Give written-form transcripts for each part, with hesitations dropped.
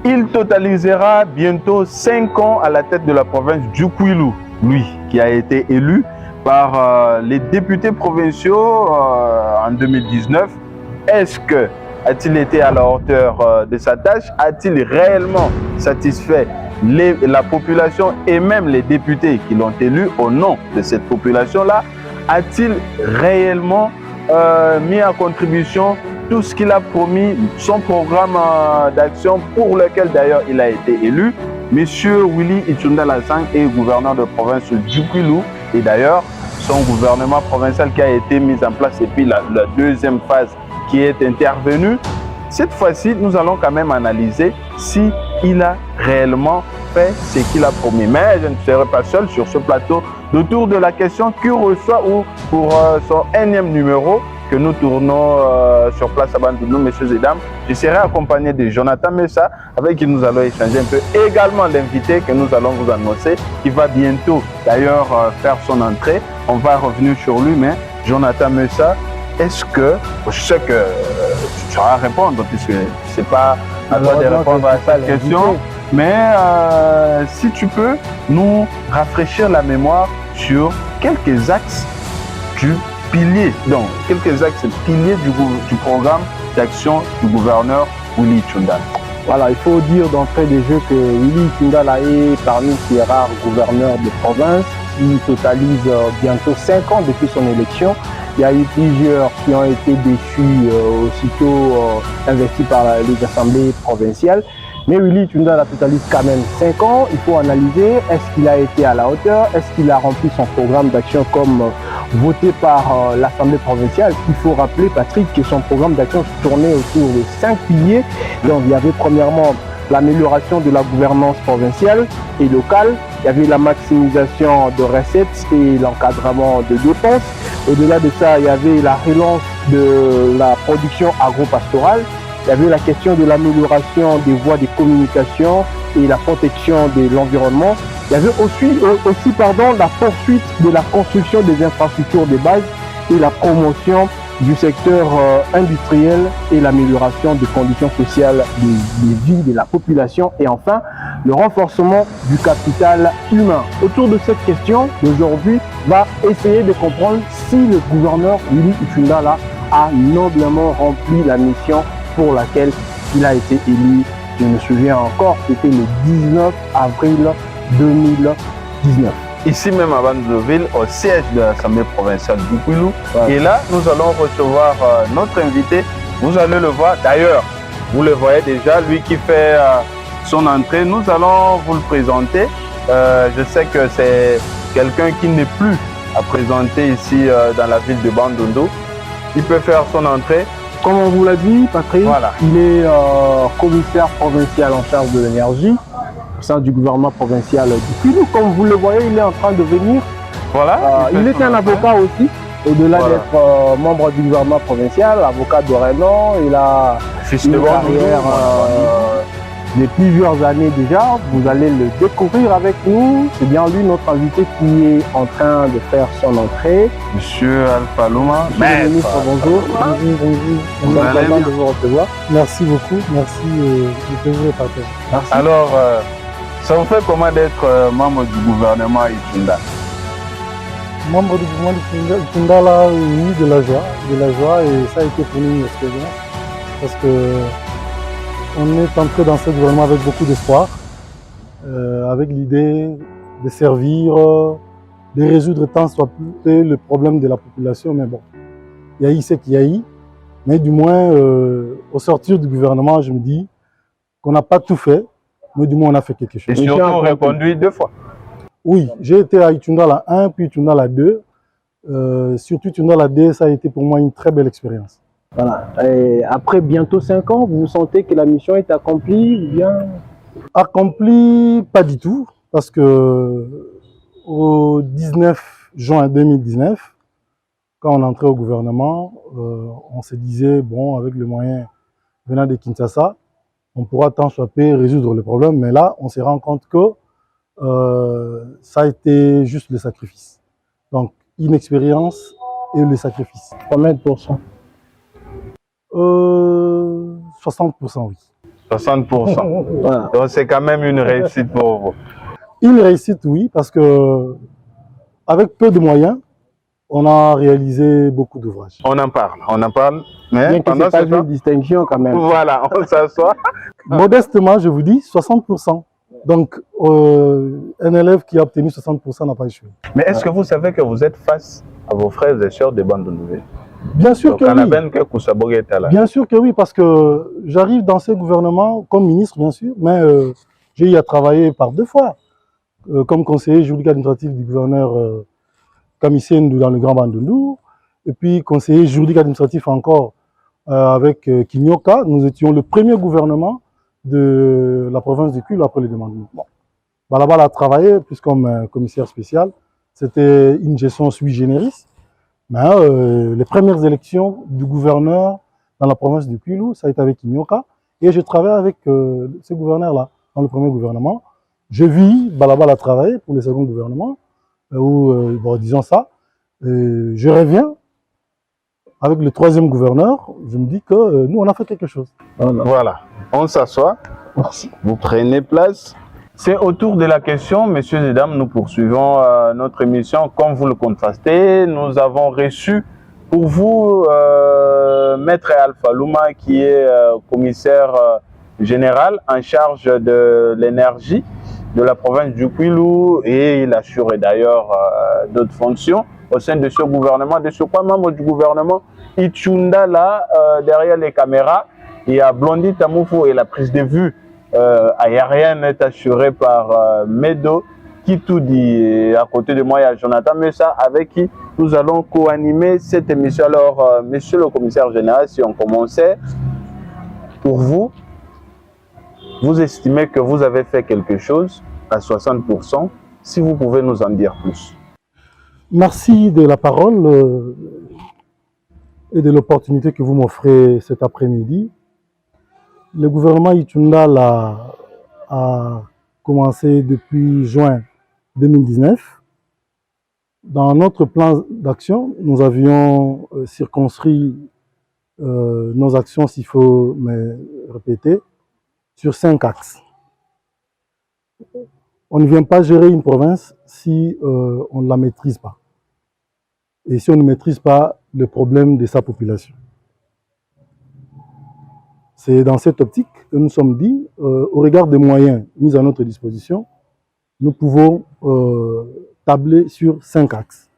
Il totalisera bientôt 5 ans à la tête de la province du Kwilu, lui qui a été élu par les députés provinciaux en 2019. Est-ce que a-t-il été à la hauteur de sa tâche? A-t-il réellement satisfait la population et même les députés qui l'ont élu au nom de cette population-là? A-t-il réellement mis en contribution tout ce qu'il a promis, son programme d'action pour lequel d'ailleurs il a été élu? Monsieur Willy Itunda Lassang est gouverneur de province du Kwilu et d'ailleurs son gouvernement provincial qui a été mis en place et puis la deuxième phase qui est intervenue. Cette fois-ci, nous allons quand même analyser si il a réellement fait ce qu'il a promis. Mais je ne serai pas seul sur ce plateau autour de la question qui reçoit ou pour son énième numéro que nous tournons sur place à Bandundu, messieurs et dames. Je serai accompagné de Jonathan Messa, avec qui nous allons échanger un peu. Également l'invité que nous allons vous annoncer, qui va bientôt d'ailleurs faire son entrée. On va revenir sur lui, mais Jonathan Messa, est-ce que, je sais que tu sauras répondre, puisque ce n'est pas à toi de répondre à cette question, mais si tu peux nous rafraîchir la mémoire sur quelques axes du pilier, donc quelques axes piliers du programme d'action du gouverneur Willy Itunda. Voilà, il faut dire d'entrée de jeu que Willy Itunda est parmi ces rares gouverneurs de province. Il totalise bientôt 5 ans depuis son élection. Il y a eu plusieurs qui ont été déçus, aussitôt investis par les assemblées provinciales. Mais Willy Itunda totalise quand même 5 ans. Il faut analyser, est-ce qu'il a été à la hauteur? Est-ce qu'il a rempli son programme d'action comme voté par l'Assemblée provinciale? Il faut rappeler, Patrick, que son programme d'action se tournait autour de 5 piliers. Donc il y avait premièrement l'amélioration de la gouvernance provinciale et locale. Il y avait la maximisation de recettes et l'encadrement de dépenses. Au-delà de ça, il y avait la relance de la production agro-pastorale. Il y avait la question de l'amélioration des voies de communication et la protection de l'environnement. Il y avait aussi la poursuite de la construction des infrastructures de base et la promotion du secteur industriel et l'amélioration des conditions sociales de vie de la population et enfin le renforcement du capital humain. Autour de cette question d'aujourd'hui, va essayer de comprendre si le gouverneur Willy Itunda a noblement rempli la mission pour laquelle il a été élu. Je me souviens encore, c'était le 19 avril 2019. Ici même à Bandundu, au siège de l'Assemblée provinciale du Kwilu. Ouais. Et là, nous allons recevoir notre invité. Vous allez le voir. D'ailleurs, vous le voyez déjà, lui qui fait son entrée. Nous allons vous le présenter. Je sais que c'est quelqu'un qui n'est plus à présenter ici dans la ville de Bandundu. Il peut faire son entrée. Comme on vous l'a dit, Patrick, voilà. Il est commissaire provincial en charge de l'énergie au sein du gouvernement provincial du Kwilu. Comme vous le voyez, il est en train de venir. Voilà. Il est un avocat aussi, au-delà d'être membre du gouvernement provincial, avocat de renom. Il a une carrière de plusieurs années déjà. Vous allez le découvrir avec nous. C'est bien lui, notre invité, qui est en train de faire son entrée. Monsieur Alpha Luma. Monsieur le ministre, bonjour. Bonjour. Nous sommes contents de vous recevoir. Merci beaucoup. Merci. Le plaisir est partagé. Merci. Alors, ça vous fait comment d'être membre du gouvernement Itunda? Membre du gouvernement Itunda, là, oui, de la joie, et ça a été pour nous une expérience, parce que on est entré dans ce gouvernement avec beaucoup d'espoir, avec l'idée de servir, de résoudre tant soit peu le problème de la population, mais bon, il y a eu ce qu'il y a eu, mais du moins, au sortir du gouvernement, je me dis qu'on n'a pas tout fait, mais du moins on a fait quelque chose. Et surtout reconduit 2 fois. Oui, j'ai été à Itunda la 1, puis Itunda la 2. Surtout Itunda la 2, ça a été pour moi une très belle expérience. Voilà. Et après bientôt 5 ans, vous sentez que la mission est accomplie ou bien? Accomplie, pas du tout, parce que au 19 juin 2019, quand on entrait au gouvernement, on se disait, bon, avec les moyens venant de Kinshasa, on pourra tant soit peu résoudre le problème, mais là, on se rend compte que ça a été juste le sacrifice. Donc, inexpérience et le sacrifice. Combien de pourcents? 60%, oui. 60%. Voilà. Donc c'est quand même une réussite pour vous. Une réussite, oui, parce que avec peu de moyens, on a réalisé beaucoup d'ouvrages. On en parle, mais Bien que ce pendant n'est pas ce temps, une distinction quand même. voilà, on s'assoit. Modestement, je vous dis 60%. Donc, un élève qui a obtenu 60% n'a pas échoué. Mais est-ce que vous savez que vous êtes face à vos frères et sœurs des bandes de nouvelles? Bien sûr que oui. Bien sûr que oui, parce que j'arrive dans ce gouvernement comme ministre, bien sûr, mais j'ai eu à travailler par 2 fois comme conseiller juridique administratif du gouverneur Kamissé Ndou dans le Grand Bandundu, et puis conseiller juridique administratif encore avec Kinyoka. Nous étions le premier gouvernement de la province du Kwilu après les demandements. Bon. Balabala a travaillé plus comme commissaire spécial. C'était une gestion sui generis. Mais les premières élections du gouverneur dans la province du Kwilu, ça a été avec Kinyoka. Et je travaille avec ce gouverneur-là dans le premier gouvernement. Je vis Balabala travailler pour le second gouvernement. Bon, disons ça. Je reviens avec le troisième gouverneur. Je me dis que nous, on a fait quelque chose. Voilà. On s'assoit. Vous prenez place. C'est autour de la question, messieurs et dames, nous poursuivons notre émission. Comme vous le contrastez, nous avons reçu pour vous Maître Alpha Luma, qui est commissaire général en charge de l'énergie de la province du Kwilu, et il assure d'ailleurs d'autres fonctions au sein de ce gouvernement. De ce quoi, membre du gouvernement, Itchunda, là, derrière les caméras, il y a Blondie Tamoufou, et la prise de vue aérienne est assurée par Medo Kitoudi. À côté de moi, il y a Jonathan Messa, avec qui nous allons co-animer cette émission. Alors, monsieur le commissaire général, si on commençait, pour vous, vous estimez que vous avez fait quelque chose à 60%, si vous pouvez nous en dire plus. Merci de la parole et de l'opportunité que vous m'offrez cet après-midi. Le gouvernement Itchunda a commencé depuis juin 2019. Dans notre plan d'action, nous avions circonscrit nos actions, s'il faut me répéter, sur 5 axes. On ne vient pas gérer une province si on ne la maîtrise pas. Et si on ne maîtrise pas le problème de sa population. C'est dans cette optique que nous sommes dit, au regard des moyens mis à notre disposition, nous pouvons tabler sur 5 axes.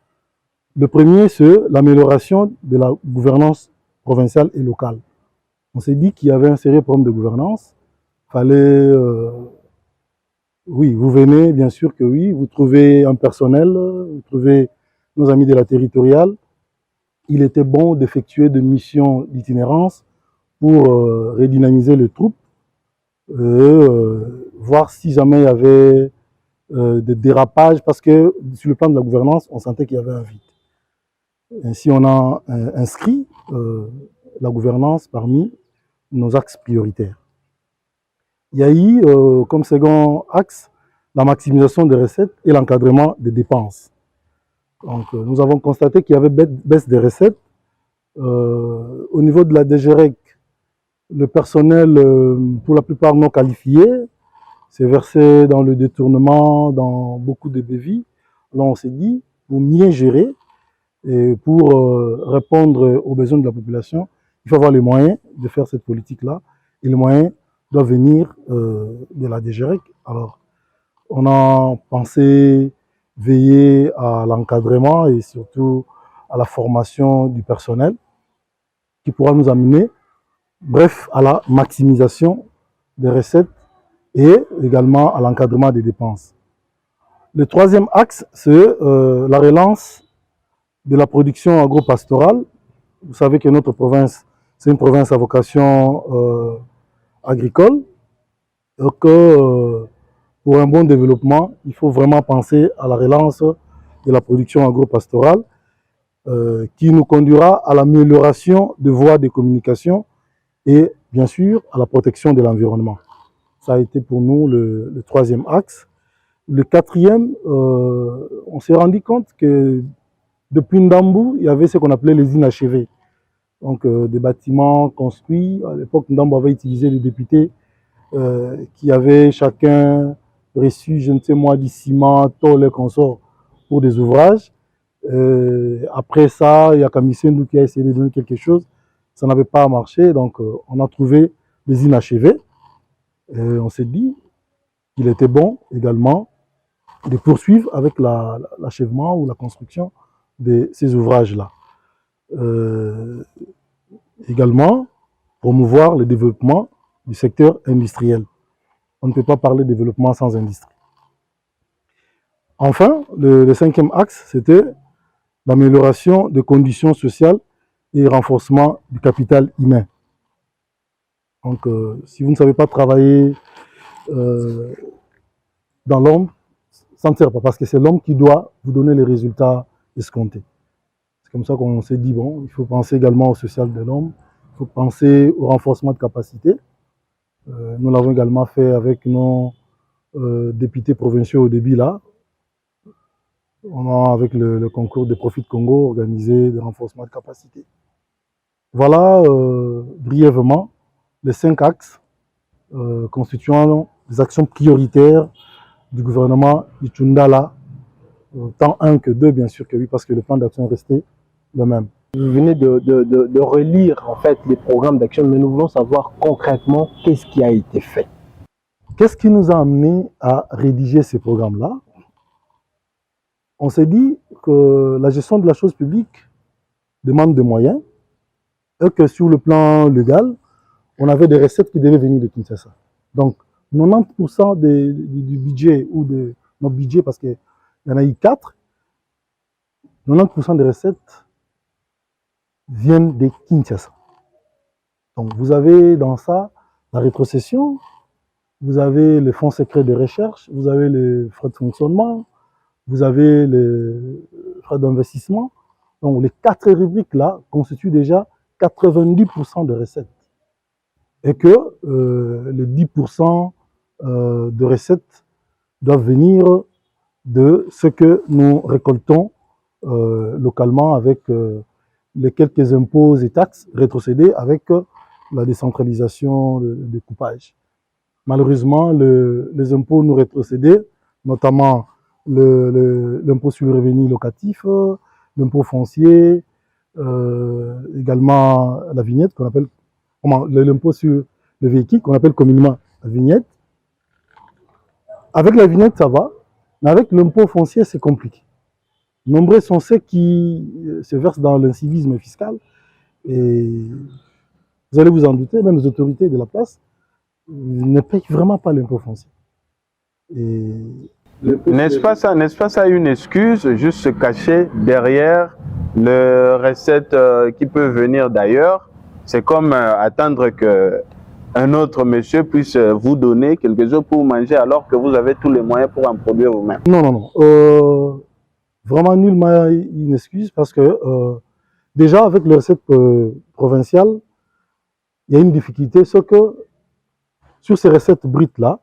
Le premier, c'est l'amélioration de la gouvernance provinciale et locale. On s'est dit qu'il y avait un sérieux problème de gouvernance. Il fallait... oui, vous venez, bien sûr que oui, vous trouvez un personnel, vous trouvez nos amis de la territoriale. Il était bon d'effectuer des missions d'itinérance pour redynamiser les troupes, voir si jamais il y avait des dérapages, parce que sur le plan de la gouvernance, on sentait qu'il y avait un vide. Ainsi, on a inscrit la gouvernance parmi nos axes prioritaires. Il y a eu comme second axe la maximisation des recettes et l'encadrement des dépenses. Donc, nous avons constaté qu'il y avait baisse des recettes. Au niveau de la DGREC, le personnel, pour la plupart non qualifié, s'est versé dans le détournement, dans beaucoup de dévis. Là, on s'est dit, pour mieux gérer et pour répondre aux besoins de la population, il faut avoir les moyens de faire cette politique-là. Et les moyens doivent venir de la DGREC. Alors, on a pensé veiller à l'encadrement et surtout à la formation du personnel qui pourra nous amener, bref, à la maximisation des recettes et également à l'encadrement des dépenses. Le troisième axe, c'est la relance de la production agro-pastorale. Vous savez que notre province, c'est une province à vocation agricole. Donc, pour un bon développement, il faut vraiment penser à la relance de la production agro-pastorale qui nous conduira à l'amélioration de voies de communication et bien sûr à la protection de l'environnement. Ça a été pour nous le troisième axe. Le quatrième, on s'est rendu compte que depuis Ndambu, il y avait ce qu'on appelait les inachevés. Donc des bâtiments construits. À l'époque, Ndambu avait utilisé les députés qui avaient chacun reçu, je ne sais moi, du ciment, tôle et consorts pour des ouvrages. Après ça, il y a Kamissendou qui a essayé de donner quelque chose. Ça n'avait pas marché, donc on a trouvé des inachevés. On s'est dit qu'il était bon également de poursuivre avec l'achèvement ou la construction de ces ouvrages-là. Également, promouvoir le développement du secteur industriel. On ne peut pas parler de développement sans industrie. Enfin, le cinquième axe, c'était l'amélioration des conditions sociales et renforcement du capital humain. Donc, si vous ne savez pas travailler dans l'ombre, ça ne sert pas, parce que c'est l'homme qui doit vous donner les résultats escomptés. C'est comme ça qu'on s'est dit, bon, il faut penser également au social de l'homme, il faut penser au renforcement de capacité. Nous l'avons également fait avec nos députés provinciaux au début là. On a, avec le concours des Profit Congo, organisé des renforcements de capacité. Voilà brièvement les 5 axes constituant des actions prioritaires du gouvernement Itundala, tant 1 que 2, bien sûr que oui, parce que le plan d'action est resté le même. Vous venez de relire en fait les programmes d'action, mais nous voulons savoir concrètement qu'est-ce qui a été fait. Qu'est-ce qui nous a amené à rédiger ces programmes-là? On s'est dit que la gestion de la chose publique demande des moyens et que sur le plan légal, on avait des recettes qui devaient venir de Kinshasa. Donc, 90% du budget, ou de notre budget, parce qu'il y en a eu 4, 90% des recettes viennent de Kinshasa. Donc, vous avez dans ça la rétrocession, vous avez les fonds secrets de recherche, vous avez les frais de fonctionnement, vous avez les frais d'investissement. Donc, les 4 rubriques-là constituent déjà 90% de recettes. Et que les 10% de recettes doivent venir de ce que nous récoltons localement avec les quelques impôts et taxes rétrocédés avec la décentralisation des coupages. Malheureusement, les impôts nous rétrocédés, notamment l'impôt sur le revenu locatif, l'impôt foncier, également la vignette qu'on appelle, l'impôt sur le véhicule qu'on appelle communément la vignette. Avec la vignette, ça va, mais avec l'impôt foncier, c'est compliqué. Nombreux sont ceux qui se versent dans l'incivisme fiscal et vous allez vous en douter, même les autorités de la place ne payent vraiment pas l'impôt foncier. N'est-ce pas ça une excuse, juste se cacher derrière les recettes qui peuvent venir d'ailleurs? C'est comme attendre qu'un autre monsieur puisse vous donner quelque chose pour manger alors que vous avez tous les moyens pour en produire vous-même. Non. Vraiment nullement une excuse parce que déjà avec les recettes provinciales, il y a une difficulté, c'est que sur ces recettes brutes-là,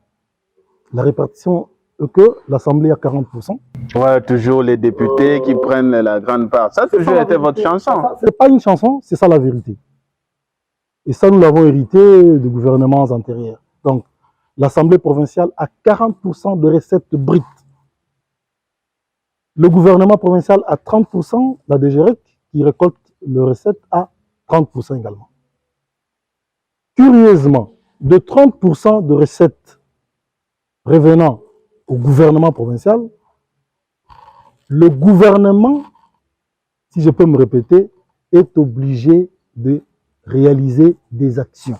la répartition est que l'Assemblée a 40%. Ouais, toujours les députés qui prennent la grande part. Ça a toujours été votre chanson. C'est pas une chanson, c'est ça la vérité. Et ça, nous l'avons hérité de gouvernements antérieurs. Donc, l'Assemblée provinciale a 40% de recettes brutes. Le gouvernement provincial a 30%, la DGREC, qui récolte les recettes, à 30% également. Curieusement, de 30% de recettes revenant au gouvernement provincial, le gouvernement, si je peux me répéter, est obligé de réaliser des actions.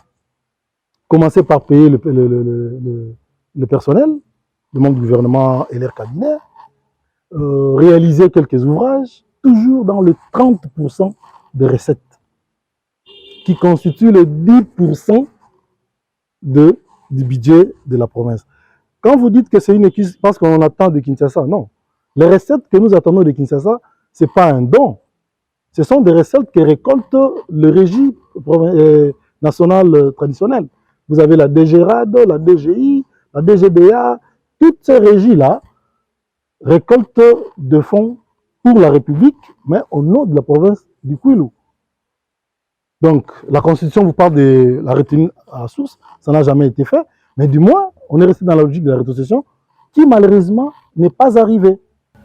Commencer par payer le personnel, le membre du gouvernement et leur cabinet, réaliser quelques ouvrages, toujours dans le 30% de recettes, qui constituent le 10% du budget de la province. Quand vous dites que c'est une excuse parce qu'on attend de Kinshasa, non. Les recettes que nous attendons de Kinshasa, ce n'est pas un don. Ce sont des recettes que récolte le régime national traditionnel. Vous avez la DGRAD, la DGI, la DGBA, toutes ces régies-là récoltent de fonds pour la République, mais au nom de la province du Kwilu. Donc, la Constitution vous parle de la retenue à la source, ça n'a jamais été fait. Mais du moins, on est resté dans la logique de la rétrocession qui malheureusement n'est pas arrivée.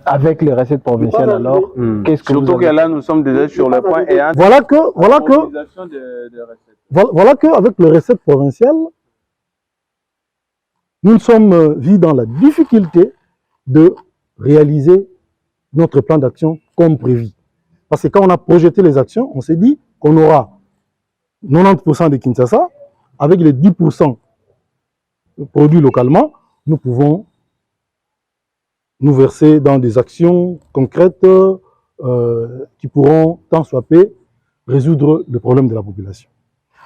Avec les recettes provinciales, alors, qu'est-ce que Surtout que là, nous sommes déjà sur le point et voilà que avec les recettes provinciales, nous sommes vus dans la difficulté de réaliser notre plan d'action comme prévu. Parce que quand on a projeté les actions, on s'est dit qu'on aura 90% de Kinshasa, avec les 10% produits localement, nous pouvons nous verser dans des actions concrètes qui pourront, tant soit peu, résoudre le problème de la population.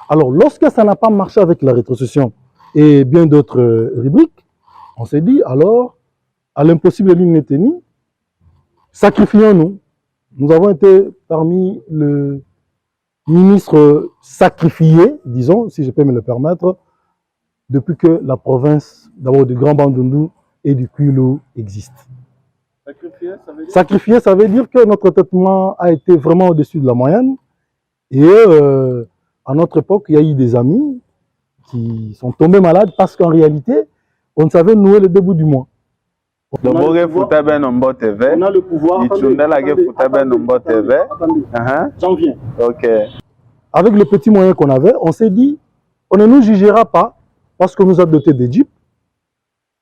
Alors, lorsque ça n'a pas marché avec la rétrocession et bien d'autres rubriques, on s'est dit, alors, à l'impossible ligne tenue, sacrifions-nous. Nous avons été parmi le ministre sacrifié, disons, si je peux me le permettre, depuis que la province, d'abord du Grand Bandundu et du Kwilu existe. Sacrifié, ça veut dire que notre traitement a été vraiment au-dessus de la moyenne. Et à notre époque, il y a eu des amis qui sont tombés malades parce qu'en réalité, on savait nouer le début du mois. On a le pouvoir. J'en viens. Ok. Avec les petits moyens qu'on avait, on s'est dit, on ne nous jugera pas parce qu'on nous a doté des jeeps,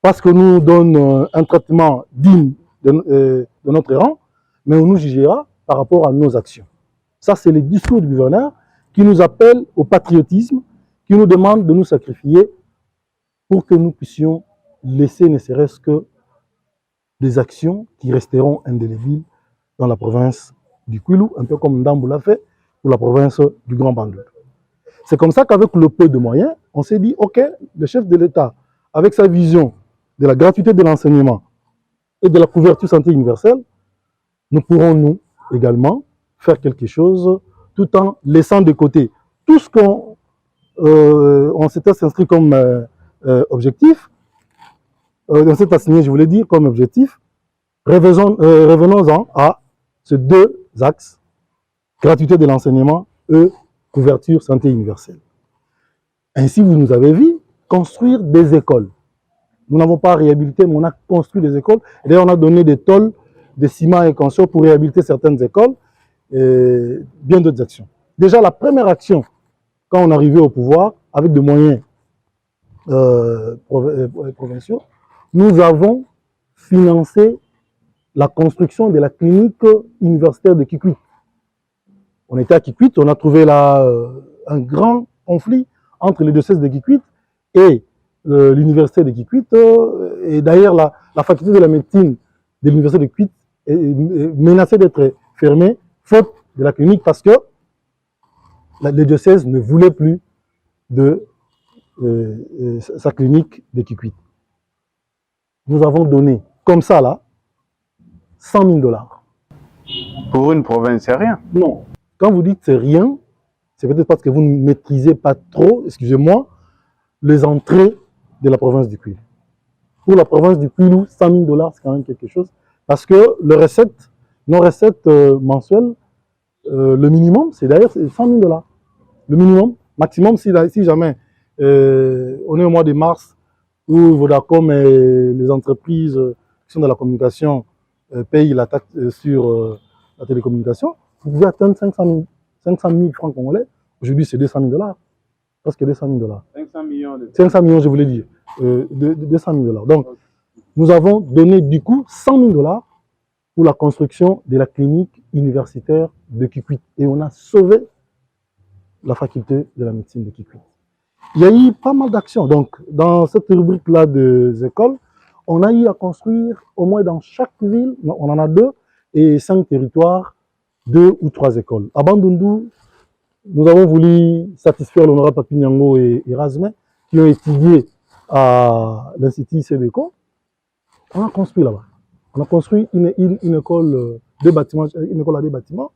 parce qu'on nous donne un traitement digne de notre rang, mais on nous jugera par rapport à nos actions. Ça, c'est le discours du gouverneur qui nous appelle au patriotisme, qui nous demande de nous sacrifier pour que nous puissions laisser ne serait-ce que des actions qui resteront indélébiles dans la province du Kwilu, un peu comme Ndambu l'a fait pour la province du Grand Bandundu. C'est comme ça qu'avec le peu de moyens, on s'est dit, ok, le chef de l'État, avec sa vision de la gratuité de l'enseignement et de la couverture santé universelle, nous pourrons nous également faire quelque chose tout en laissant de côté tout ce qu'on s'était inscrit comme objectif, on s'est assigné, je voulais dire, comme objectif. Revenons-en à ces deux axes, gratuité de l'enseignement et couverture santé universelle. Ainsi, vous nous avez vu construire des écoles. Nous n'avons pas réhabilité, mais on a construit des écoles. Et d'ailleurs, on a donné des tôles, des ciments et consorts pour réhabiliter certaines écoles et bien d'autres actions. Déjà, la première action, quand on est arrivé au pouvoir, avec des moyens provinciaux, nous avons financé la construction de la clinique universitaire de Kikwit. On était à Kikwit, on a trouvé là un grand conflit entre les diocèses de Kikwit et l'université de Kikwit. Et d'ailleurs, la faculté de la médecine de l'université de Kikwit est menacée d'être fermée, faute de la clinique, parce que les diocèses ne voulaient plus de sa clinique de Kikwit. Nous avons donné, comme ça là, 100 000 $. Pour une province, c'est rien. Non. Quand vous dites c'est rien, c'est peut-être parce que vous ne maîtrisez pas trop, excusez-moi, les entrées de la province du Kwilu. Pour la province du Kwilu, 100 000 $, c'est quand même quelque chose. Parce que nos recettes mensuelles, le minimum, c'est d'ailleurs 100 000 $. Le minimum, maximum, si jamais on est au mois de mars, où Vodacom et les entreprises qui sont dans la communication payent la taxe sur la télécommunication, vous pouvez atteindre 500 000 francs congolais. Aujourd'hui, c'est 200 000 $. Presque 200 000 $. 500 millions. 500 millions, je voulais dire. 200 000 $. Donc, nous avons donné du coup 100 000 $ pour la construction de la clinique universitaire de Kikwit. Et on a sauvé la faculté de la médecine de Kikwit. Il y a eu pas mal d'actions. Donc, dans cette rubrique-là des écoles, on a eu à construire au moins dans chaque ville, on en a 2, et 5 territoires, 2 ou 3 écoles. À Bandundu, nous avons voulu satisfaire l'honorable Papi Nyango et Erasme, qui ont étudié à l'Institut Sébeco. On a construit là-bas. On a construit une école à 2 bâtiments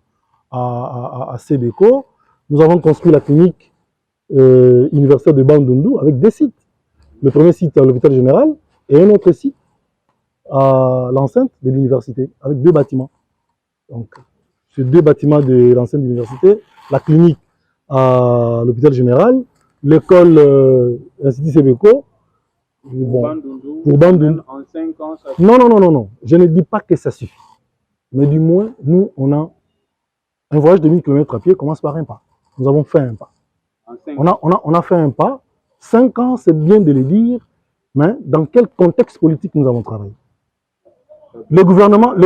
à Sébeco. Nous avons construit la clinique universitaire de Bandundu avec 2 sites. Le premier site à l'hôpital général et un autre site à l'enceinte de l'université avec 2 bâtiments. Donc, ces 2 bâtiments de l'enceinte de l'université, la clinique à l'hôpital général, l'école Institut Sébeco Bon, Bandundu, pour Bandundu. en 5 ans, ça Non, non, non, non, non. Je ne dis pas que ça suffit. Mais du moins, nous, on a un voyage de 1000 km à pied commence par un pas. Nous avons fait un pas. en 5 On a fait un pas. 5 ans, c'est bien de le dire, mais dans quel contexte politique nous avons travaillé? Le gouvernement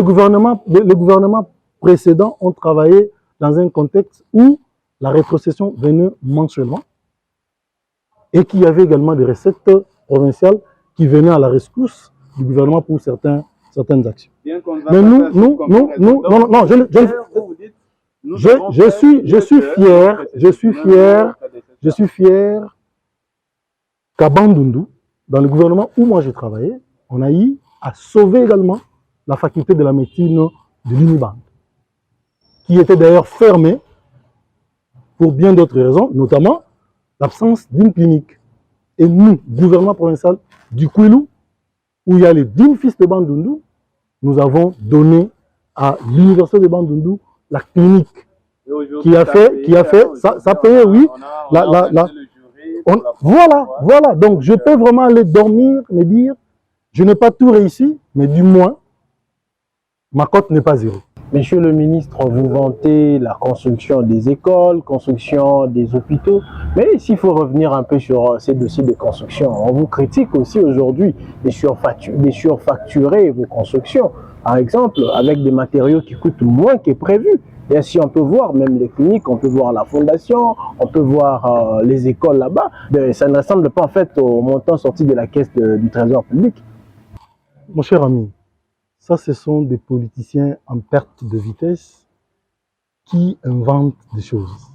précédent ont travaillé dans un contexte où la rétrocession venait mensuellement et qu'il y avait également des recettes provinciales qui venaient à la rescousse du gouvernement pour certaines actions. Bien qu'on va Mais pas nous, faire non, non, je suis fier qu'à Bandundu, dans le gouvernement où moi j'ai travaillé, on a eu à sauver également la faculté de la médecine de l'Unibank, qui était d'ailleurs fermée pour bien d'autres raisons, notamment l'absence d'une clinique. Et nous, gouvernement provincial du Kwilu, où il y a les 10 fils de Bandundu, nous avons donné à l'université de Bandundu la clinique qui a fait, ça payait, oui. Voilà. Donc, je peux vraiment aller dormir, me dire, je n'ai pas tout réussi, mais du moins, ma cote n'est pas zéro. Monsieur le ministre, vous vantez la construction des écoles, construction des hôpitaux, mais s'il faut revenir un peu sur ces dossiers de construction, on vous critique aussi aujourd'hui de surfacturer vos constructions. Par exemple, avec des matériaux qui coûtent moins que prévu. Et si on peut voir même les cliniques, on peut voir la fondation, on peut voir les écoles là-bas, ça ne ressemble pas en fait au montant sorti de la caisse du Trésor public. Mon cher ami, ça, ce sont des politiciens en perte de vitesse qui inventent des choses.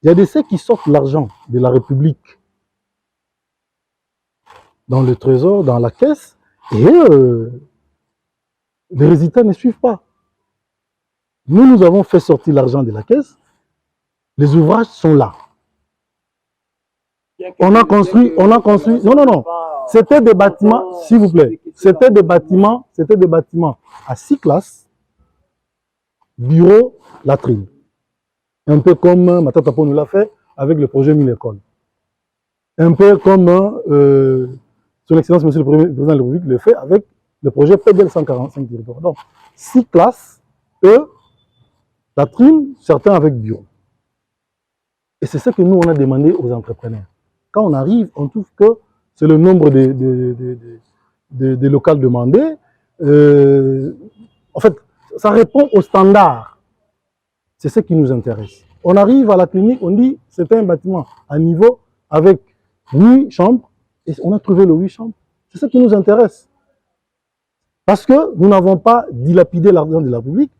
Il y a des ceux qui sortent l'argent de la République dans le trésor, dans la caisse, et les résultats ne suivent pas. Nous avons fait sortir l'argent de la caisse, les ouvrages sont là. On a construit, non. C'était des bâtiments, s'il vous plaît, c'était des bâtiments à 6 classes, bureau, latrine. Un peu comme Matatapo nous l'a fait avec le projet 1000 écoles. Un peu comme son Excellence, Monsieur le Président de la République, le fait avec le projet PDL 145 territoires. Donc, 6 classes, latrine, certains avec bureau. Et c'est ce que nous, on a demandé aux entrepreneurs. Quand on arrive, on trouve que c'est le nombre de locales demandés. En fait, ça répond aux standards. C'est ce qui nous intéresse. On arrive à la clinique, on dit c'est un bâtiment à niveau avec 8 chambres et on a trouvé le 8 chambres. C'est ce qui nous intéresse. Parce que nous n'avons pas dilapidé l'argent de la République,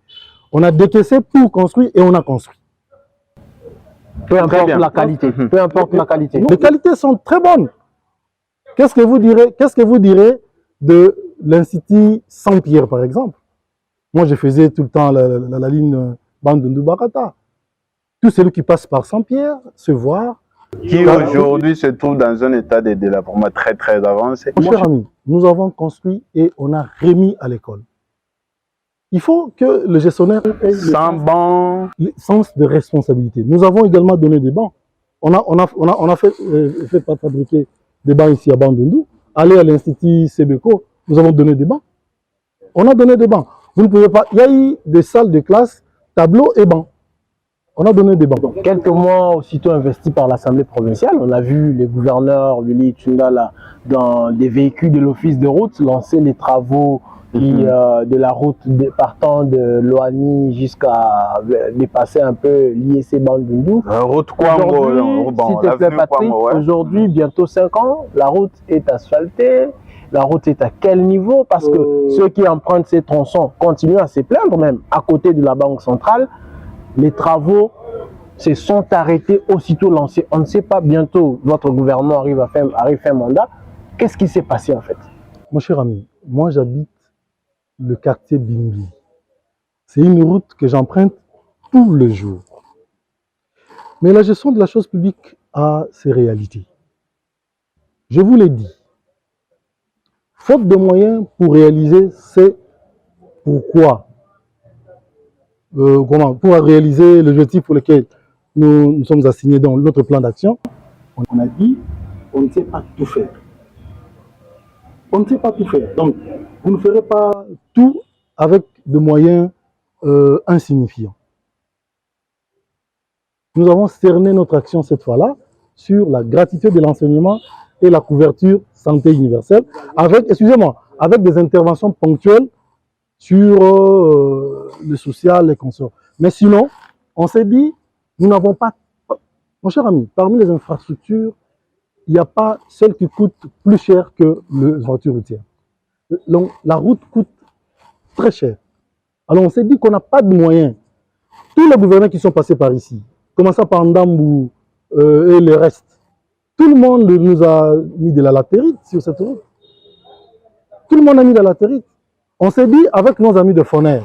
on a décaissé pour construire et on a construit. Peu importe la qualité. Peu importe la qualité. Les qualités sont très bonnes. Qu'est-ce que vous direz de l'Institut Saint-Pierre, par exemple? Moi, je faisais tout le temps la ligne Bandundu-Barata. Tout celui qui passe par Saint-Pierre se voit. Qui aujourd'hui se trouve dans un état de délabrement très très avancé. Mon cher ami, nous avons construit et on a remis à l'école. Il faut que le gestionnaire ait le sens de responsabilité. Nous avons également donné des bancs. On a fait fabriquer des bancs ici à Bandundu. Allez à l'Institut Sebeko, nous avons donné des bancs. On a donné des bancs. Vous ne pouvez pas. Il y a eu des salles de classe, tableaux et bancs. On a donné des bancs. Donc, quelques mois aussitôt investis par l'Assemblée provinciale, on a vu les gouverneurs, Willy Tshundala, dans des véhicules de l'office de route, lancer les travaux de la route partant de Loani jusqu'à dépasser un peu l'IEC Bandundu. Route Kwango, s'il te plaît Patrick, aujourd'hui, bientôt 5 ans, la route est asphaltée. La route est à quel niveau? Parce que ceux qui empruntent ces tronçons continuent à se plaindre même. À côté de la Banque centrale, les travaux se sont arrêtés aussitôt lancés. On ne sait pas, bientôt votre gouvernement arrive fin mandat. Qu'est-ce qui s'est passé en fait? Mon cher ami, moi j'habite le quartier Bimbi. C'est une route que j'emprunte tous les jours. Mais la gestion de la chose publique a ses réalités. Je vous l'ai dit. Faute de moyens pour réaliser, c'est pourquoi. Pour réaliser l'objectif pour lequel nous sommes assignés dans notre plan d'action, on a dit on ne sait pas tout faire. On ne sait pas tout faire. Donc, vous ne ferez pas tout avec des moyens insignifiants. Nous avons cerné notre action cette fois-là sur la gratuité de l'enseignement et la couverture santé universelle, avec, excusez-moi, avec des interventions ponctuelles sur le social, les consorts. Mais sinon, on s'est dit, nous n'avons pas, mon cher ami, parmi les infrastructures, il n'y a pas celle qui coûte plus cher que les voitures routières. La route coûte très cher. Alors on s'est dit qu'on n'a pas de moyens. Tous les gouverneurs qui sont passés par ici, commençant par Ndambou et le reste, tout le monde nous a mis de la latérite sur cette route. Tout le monde a mis de la latérite. On s'est dit avec nos amis de Foner,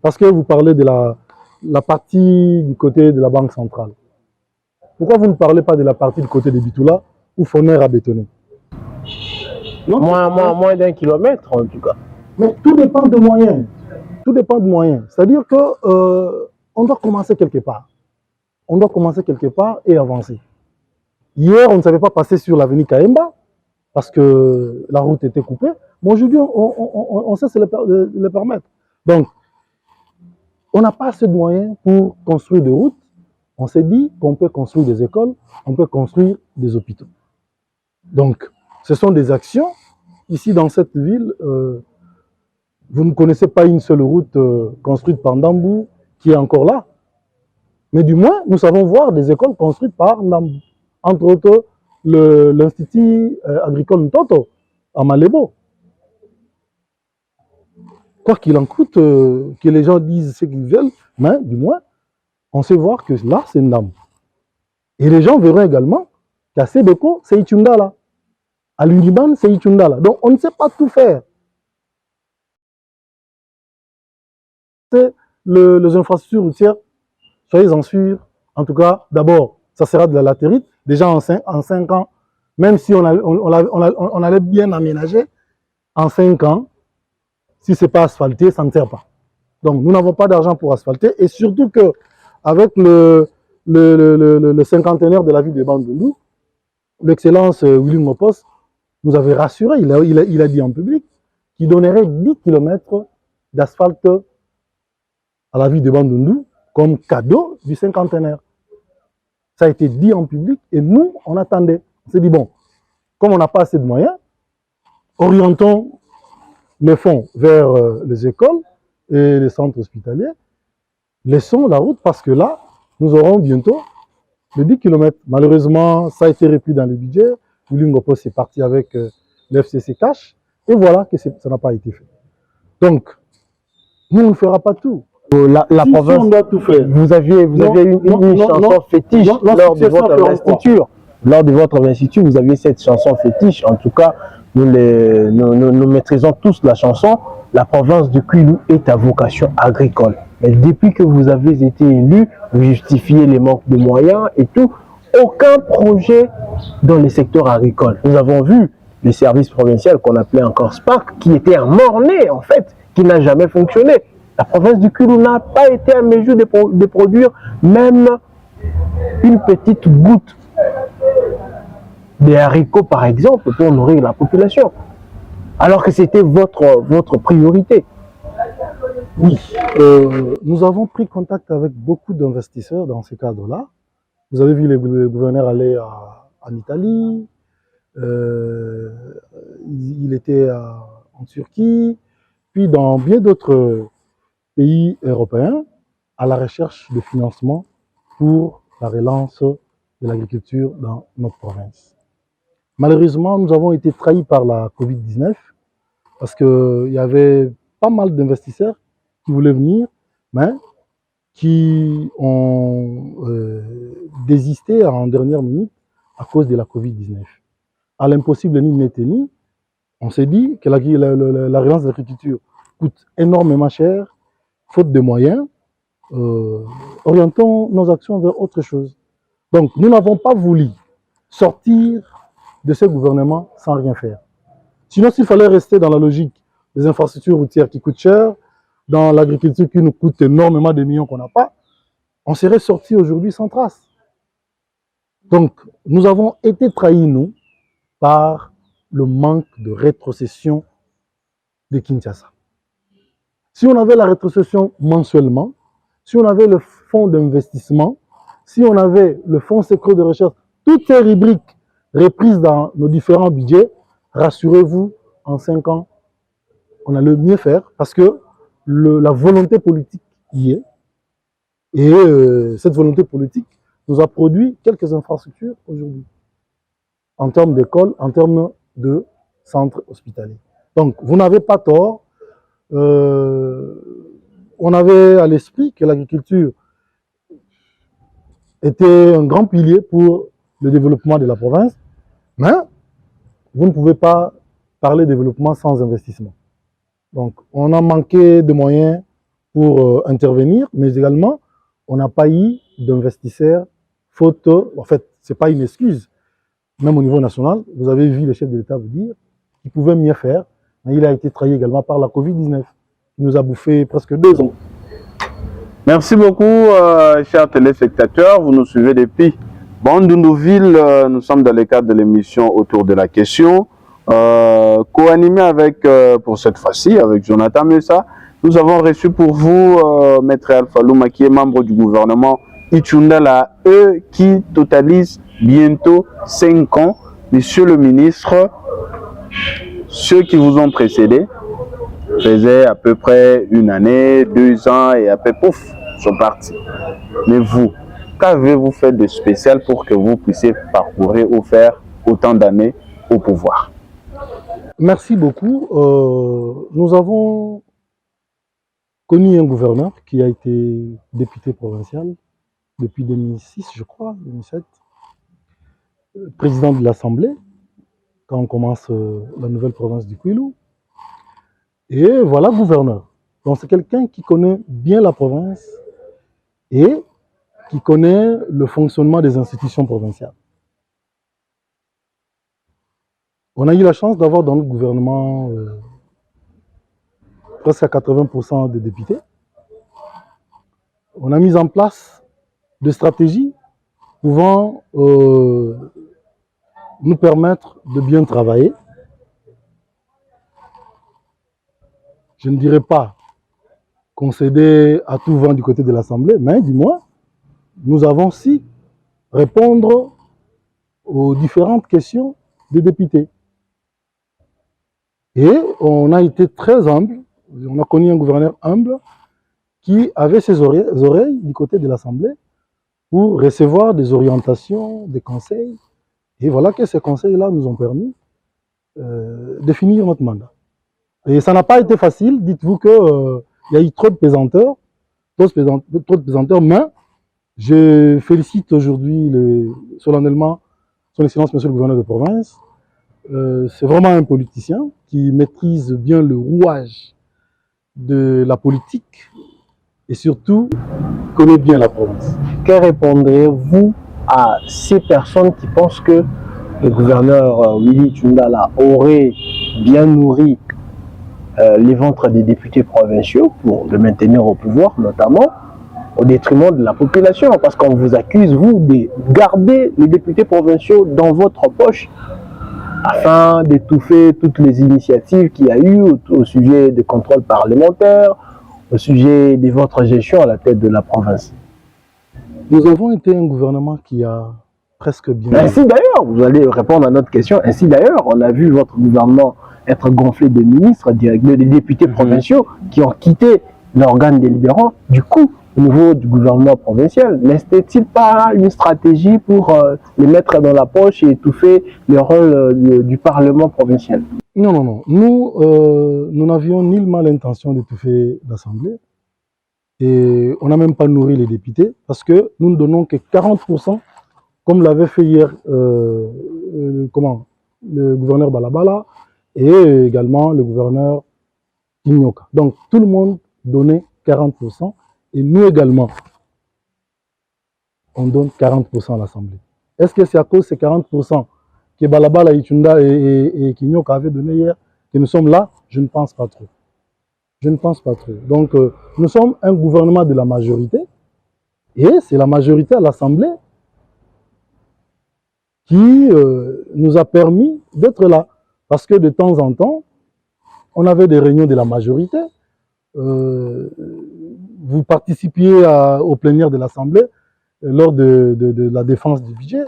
parce que vous parlez de la partie du côté de la Banque centrale. Pourquoi vous ne parlez pas de la partie du côté de Bitoula où Foner a bétonné? Moins d'un kilomètre en tout cas. Mais tout dépend de moyens. Tout dépend de moyens. C'est-à-dire que on doit commencer quelque part. On doit commencer quelque part et avancer. Hier, on ne savait pas passer sur l'avenue Kaemba parce que la route était coupée. Mais aujourd'hui, on sait se le permettre. Donc, on n'a pas assez de moyens pour construire des routes. On s'est dit qu'on peut construire des écoles, on peut construire des hôpitaux. Donc, ce sont des actions. Ici, dans cette ville, vous ne connaissez pas une seule route construite par Ndambou qui est encore là. Mais du moins, nous savons voir des écoles construites par Ndambou. Entre autres, l'Institut agricole Ntoto à Malebo. Quoi qu'il en coûte, que les gens disent ce qu'ils veulent, mais du moins, on sait voir que là, c'est Ndambou. Et les gens verront également qu'à Sebeko, c'est Itundala. À l'Uniban, c'est Itundala. Donc, on ne sait pas tout faire. C'est les infrastructures routières, soyez-en sûrs. En tout cas, d'abord, ça sera de la latérite. Déjà en 5 ans, même si on allait bien aménager, en 5 ans, si ce n'est pas asphalté, ça ne sert pas. Donc, nous n'avons pas d'argent pour asphalter. Et surtout qu'avec le cinquantenaire de la ville de Bandundu, l'excellence Willy Mopos nous avait rassuré, il a dit en public, qu'il donnerait 10 km d'asphalte à la ville de Bandundu comme cadeau du cinquantenaire. Ça a été dit en public et nous, on attendait. On s'est dit, bon, comme on n'a pas assez de moyens, orientons les fonds vers les écoles et les centres hospitaliers. Laissons la route parce que là, nous aurons bientôt les 10 km. Malheureusement, ça a été repris dans le budget. Willy Ngopos est parti avec l'FCC Cash et voilà que ça n'a pas été fait. Donc, nous, on ne fera pas tout. La province, on doit tout faire. vous aviez une chanson fétiche lors de votre investiture. Lors de votre investiture, vous aviez cette chanson fétiche. En tout cas, nous maîtrisons tous la chanson. La province du Kwilu est à vocation agricole. Mais depuis que vous avez été élu, vous justifiez les manques de moyens et tout. Aucun projet dans les secteurs agricoles. Nous avons vu les services provinciaux qu'on appelait encore SPAC, qui était un mort-né en fait, qui n'a jamais fonctionné. La province du Kwilu n'a pas été à mesure de produire même une petite goutte des haricots, par exemple, pour nourrir la population. Alors que c'était votre priorité. Oui, nous avons pris contact avec beaucoup d'investisseurs dans ce cadre-là. Vous avez vu les gouverneurs aller en Italie, il était en Turquie, puis dans bien d'autres pays européens à la recherche de financement pour la relance de l'agriculture dans notre province. Malheureusement, nous avons été trahis par la Covid-19 parce qu'il y avait pas mal d'investisseurs qui voulaient venir, mais qui ont désisté en dernière minute à cause de la Covid-19. À l'impossible ni maintenu, on s'est dit que la relance de l'agriculture coûte énormément cher, faute de moyens, orientons nos actions vers autre chose. Donc, nous n'avons pas voulu sortir de ce gouvernement sans rien faire. Sinon, s'il fallait rester dans la logique des infrastructures routières qui coûtent cher, dans l'agriculture qui nous coûte énormément de millions qu'on n'a pas, on serait sorti aujourd'hui sans trace. Donc, nous avons été trahis, nous, par le manque de rétrocession de Kinshasa. Si on avait la rétrocession mensuellement, si on avait le fonds d'investissement, si on avait le fonds secret de recherche, toutes ces rubriques reprises dans nos différents budgets, rassurez-vous, en 5 ans, on allait mieux faire parce que la volonté politique y est. Et cette volonté politique nous a produit quelques infrastructures aujourd'hui, en termes d'écoles, en termes de centres hospitaliers. Donc, vous n'avez pas tort. On avait à l'esprit que l'agriculture était un grand pilier pour le développement de la province, mais vous ne pouvez pas parler de développement sans investissement. Donc, on a manqué de moyens pour intervenir, mais également, on n'a pas eu d'investisseurs, faute, en fait, ce n'est pas une excuse, même au niveau national, vous avez vu le chef de l'État vous dire qu'il pouvait mieux faire, mais il a été trahi également par la Covid-19, qui nous a bouffé presque 2 ans. Merci beaucoup, chers téléspectateurs. Vous nous suivez depuis Bandundu-Ville. Nous sommes dans le cadre de l'émission Autour de la question. Co-animé avec, pour cette fois-ci, avec Jonathan Messa. Nous avons reçu pour vous Maître Alpha Luma, qui est membre du gouvernement Itunda, qui totalise bientôt 5 ans. Monsieur le ministre, ceux qui vous ont précédé faisaient à peu près 1 année, 2 ans et après, pouf, sont partis. Mais vous, qu'avez-vous fait de spécial pour que vous puissiez parcourir ou faire autant d'années au pouvoir? Merci beaucoup. Nous avons connu un gouverneur qui a été député provincial depuis 2006, je crois, 2007, président de l'Assemblée, quand on commence la nouvelle province du Kwilu. Et voilà, gouverneur. Donc c'est quelqu'un qui connaît bien la province et qui connaît le fonctionnement des institutions provinciales. On a eu la chance d'avoir dans notre gouvernement presque à 80% de députés. On a mis en place des stratégies pouvant nous permettre de bien travailler. Je ne dirais pas concéder à tout vent du côté de l'Assemblée, mais du moins, nous avons su répondre aux différentes questions des députés. Et on a été très humble, on a connu un gouverneur humble qui avait ses oreilles du côté de l'Assemblée pour recevoir des orientations, des conseils. Et voilà que ces conseils-là nous ont permis de finir notre mandat. Et ça n'a pas été facile, dites-vous qu'il y a eu trop de pesanteurs, mais je félicite aujourd'hui solennellement son Excellence Monsieur le Gouverneur de province. C'est vraiment un politicien qui maîtrise bien le rouage de la politique et surtout connaît bien la province. Que répondrez-vous à ces personnes qui pensent que le gouverneur Willy Tshundala aurait bien nourri les ventres des députés provinciaux pour le maintenir au pouvoir, notamment au détriment de la population, parce qu'on vous accuse, vous, de garder les députés provinciaux dans votre poche afin d'étouffer toutes les initiatives qu'il y a eu au sujet des contrôles parlementaires, au sujet de votre gestion à la tête de la province. Nous avons été un gouvernement qui a presque bien... Ainsi d'ailleurs, vous allez répondre à notre question, ainsi d'ailleurs, on a vu votre gouvernement être gonflé de ministres, de députés provinciaux qui ont quitté l'organe délibérant. Du coup, au niveau du gouvernement provincial, n'était-il pas une stratégie pour les mettre dans la poche et étouffer le rôle du Parlement provincial? Non, non, non. Nous n'avions nullement l'intention d'étouffer l'Assemblée. Et on n'a même pas nourri les députés parce que nous ne donnons que 40%, comme l'avait fait hier le gouverneur Balabala et également le gouverneur Ignoka. Donc tout le monde donnait 40% et nous également, on donne 40% à l'Assemblée. Est-ce que c'est à cause de ces 40% que Balabala, Itunda et Ignoka avaient donné hier que nous sommes là? Je ne pense pas trop. Je ne pense pas trop. Donc, nous sommes un gouvernement de la majorité et c'est la majorité à l'Assemblée qui nous a permis d'être là. Parce que de temps en temps, on avait des réunions de la majorité. Vous participiez au plénière de l'Assemblée lors de la défense du budget.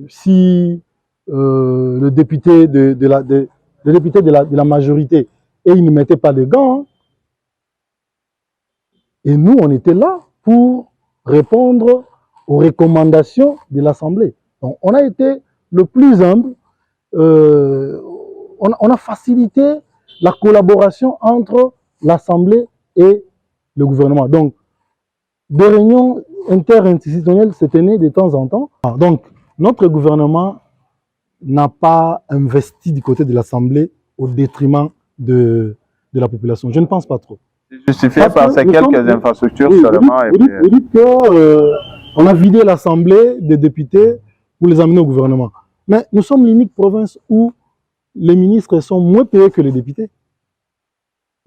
Si le député de la majorité, et il ne mettait pas de gants, hein, et nous, on était là pour répondre aux recommandations de l'Assemblée. Donc, on a été le plus humble. On a facilité la collaboration entre l'Assemblée et le gouvernement. Donc, des réunions interinstitutionnelles se tenaient de temps en temps. Donc, notre gouvernement n'a pas investi du côté de l'Assemblée au détriment de la population. Je ne pense pas trop. Justifié par ces quelques infrastructures seulement. Vous dites qu'on a vidé l'Assemblée des députés pour les amener au gouvernement. Mais nous sommes l'unique province où les ministres sont moins payés que les députés.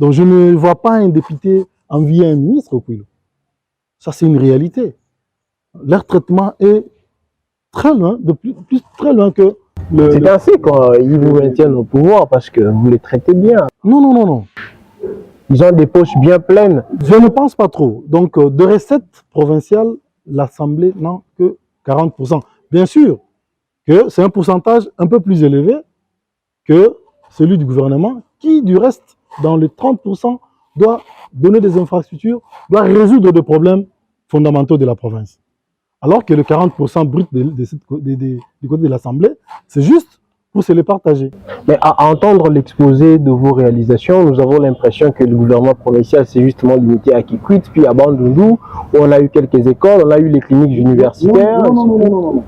Donc je ne vois pas un député envier un ministre au Kouilou. Ça, c'est une réalité. Leur traitement est très loin, très loin que le... C'est ainsi qu'ils vous maintiennent au pouvoir parce que vous les traitez bien. Non. Ils ont des poches bien pleines. Je ne pense pas trop. Donc, de recettes provinciales, l'Assemblée n'a que 40%. Bien sûr que c'est un pourcentage un peu plus élevé que celui du gouvernement, qui, du reste, dans les 30%, doit donner des infrastructures, doit résoudre des problèmes fondamentaux de la province. Alors que le 40% brut du côté de l'Assemblée, c'est juste pour se les partager. Mais à entendre l'exposé de vos réalisations, nous avons l'impression que le gouvernement provincial s'est justement limité à Kikwit, puis à Bandundu, où on a eu quelques écoles, on a eu les cliniques universitaires. Non.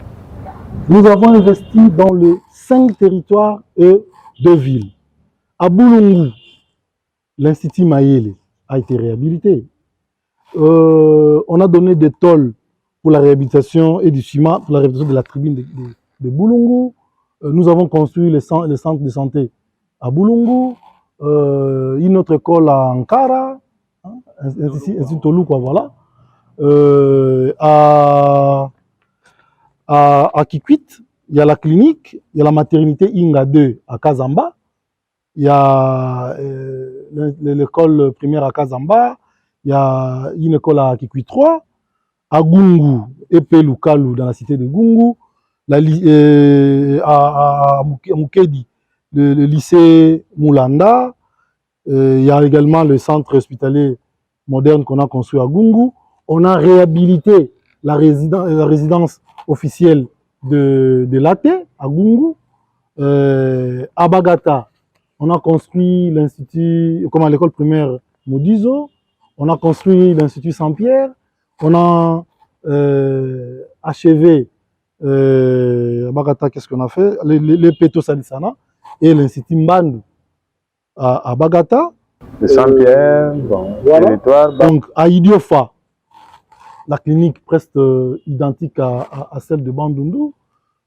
Nous avons investi dans les 5 territoires et 2 villes. À Boulungu, l'Institut Mayele a été réhabilité. On a donné des tôles pour la réhabilitation et du ciment, pour la réhabilitation de la tribune de Boulungu. Nous avons construit les centres de santé à Boulungu, une autre école à Ankara, hein, Institut Tolu, quoi, voilà. À Kikwit, il y a la clinique, il y a la maternité Inga 2 à Kazamba, il y a l'école primaire à Kazamba, il y a une école à Kikwit 3, à Gungu, Epelu Kalu, dans la cité de Gungu, à Mukedi, le lycée Moulanda. Il y a également le centre hospitalier moderne qu'on a construit à Gungu. On a réhabilité la résidence officielle de l'AT à Gungu. À Bagata, on a construit l'école primaire Modizo. On a construit l'Institut Saint-Pierre. On a achevé à Bagata, qu'est-ce qu'on a fait? Les Péto Salisana et l'Institut Mbandu à Bagata. De Saint-Pierre, bon, voilà. Territoire. Donc à Idiofa, la clinique presque identique à celle de Bandundu.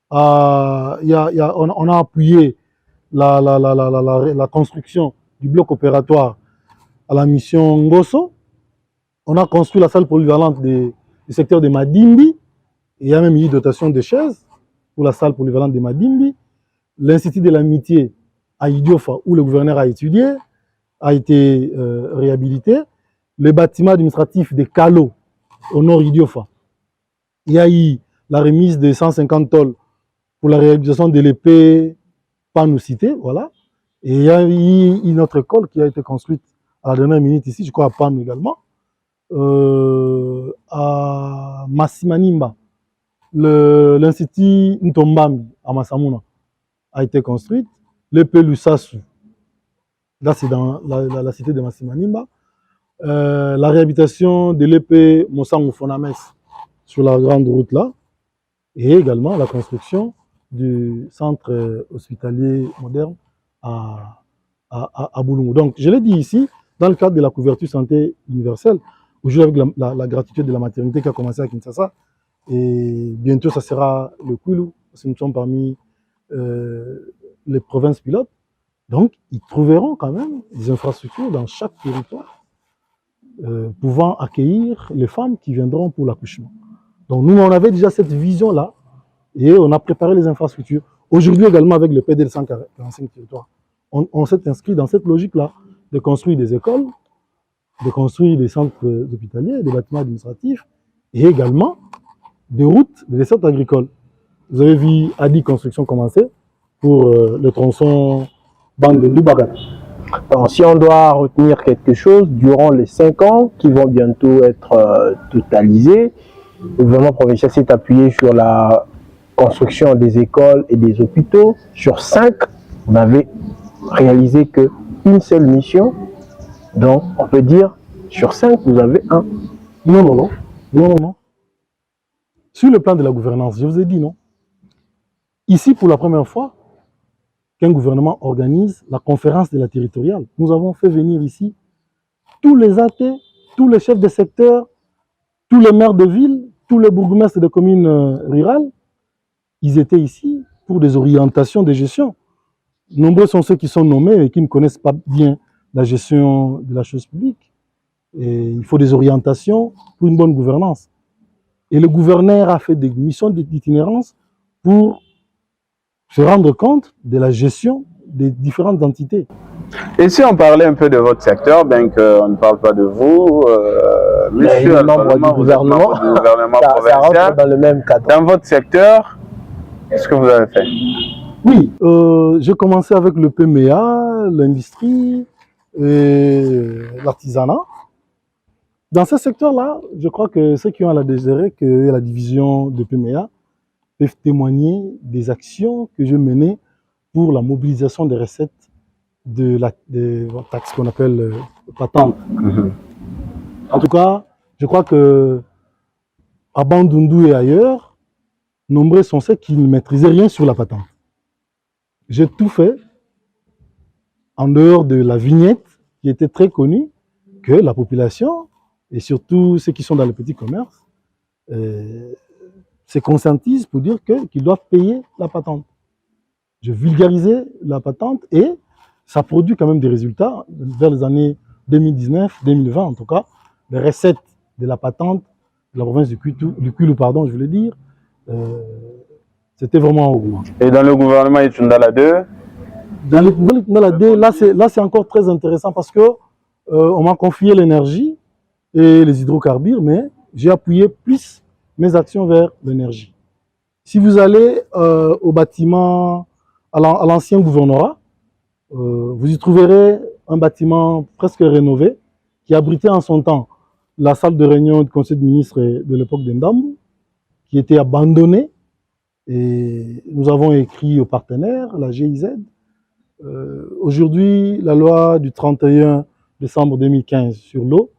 On a appuyé la construction du bloc opératoire à la mission Ngosso. On a construit la salle polyvalente du secteur de Madimbi. Il y a même eu une dotation de chaises pour la salle polyvalente de Madimbi. L'Institut de l'amitié à Idiofa, où le gouverneur a étudié, a été réhabilité. Le bâtiment administratif de Kalo, au nord Idiofa. Il y a eu la remise de 150 tôles pour la réalisation de l'épée Panoucité, voilà. Et il y a eu une autre école qui a été construite à la dernière minute ici, je crois à Pan également. À Massimanimba, l'Institut Ntombami à Massamuna a été construite. L'épée Lusasu, là c'est dans la cité de Massimanimba. La réhabilitation de l'épée Mosangu Fonames sur la grande route là. Et également la construction du centre hospitalier moderne à Boulungu. Donc, je l'ai dit ici, dans le cadre de la couverture santé universelle, aujourd'hui avec la gratuité de la maternité qui a commencé à Kinshasa, et bientôt ça sera le Kouilou, parce que nous sommes parmi les provinces pilotes. Donc, ils trouveront quand même des infrastructures dans chaque territoire pouvant accueillir les femmes qui viendront pour l'accouchement. Donc, nous, on avait déjà cette vision-là et on a préparé les infrastructures. Aujourd'hui également, avec le PDL 145 territoires, on s'est inscrit dans cette logique-là de construire des écoles, de construire des centres hospitaliers, des bâtiments administratifs et également des routes, des dessertes agricoles. Vous avez vu Adi Construction commencer pour le tronçon Bandundu-Bagata. Si on doit retenir quelque chose, durant les 5 ans qui vont bientôt être totalisés, le gouvernement provincial s'est appuyé sur la construction des écoles et des hôpitaux. Sur 5, vous n'avez réalisé qu'une seule mission. Donc, on peut dire, sur 5, vous avez un. Non. Sur le plan de la gouvernance, je vous ai dit non. Ici, pour la première fois, qu'un gouvernement organise la conférence de la territoriale. Nous avons fait venir ici tous les athées, tous les chefs de secteur, tous les maires de ville, tous les bourgmestres de communes rurales. Ils étaient ici pour des orientations de gestion. Nombreux sont ceux qui sont nommés et qui ne connaissent pas bien la gestion de la chose publique. Et il faut des orientations pour une bonne gouvernance. Et le gouverneur a fait des missions d'itinérance pour se rendre compte de la gestion des différentes entités. Et si on parlait un peu de votre secteur, bien qu'on ne parle pas de vous, monsieur, membre du gouvernement provincial, ça rentre dans le même cadre. Dans votre secteur, qu'est-ce que vous avez fait? Oui, j'ai commencé avec le PMEA, l'industrie et l'artisanat. Dans ce secteur-là, je crois que ceux qui ont la désiré que la division de PMEA peuvent témoigner des actions que je menais pour la mobilisation des recettes de la taxe qu'on appelle patente. En tout cas, je crois que à Bandundu et ailleurs, nombreux sont ceux qui ne maîtrisaient rien sur la patente. J'ai tout fait en dehors de la vignette qui était très connue, que la population et surtout ceux qui sont dans le petit commerce se conscientisent pour dire qu'ils doivent payer la patente. Je vulgarisais la patente et ça produit quand même des résultats vers les années 2019-2020 en tout cas. Les recettes de la patente de la province du Kwilu, pardon, je voulais dire, c'était vraiment au goût. Et dans le gouvernement Itundala 2? Dans le gouvernement Itundala 2, là c'est encore très intéressant parce que on m'a confié l'énergie et les hydrocarbures, mais j'ai appuyé plus mes actions vers l'énergie. Si vous allez au bâtiment, à l'ancien gouvernorat, vous y trouverez un bâtiment presque rénové qui abritait en son temps la salle de réunion du conseil de ministres de l'époque d'Endamou, qui était abandonnée. Et nous avons écrit aux partenaires, la GIZ. Aujourd'hui, la loi du 31 décembre 2015 sur l'eau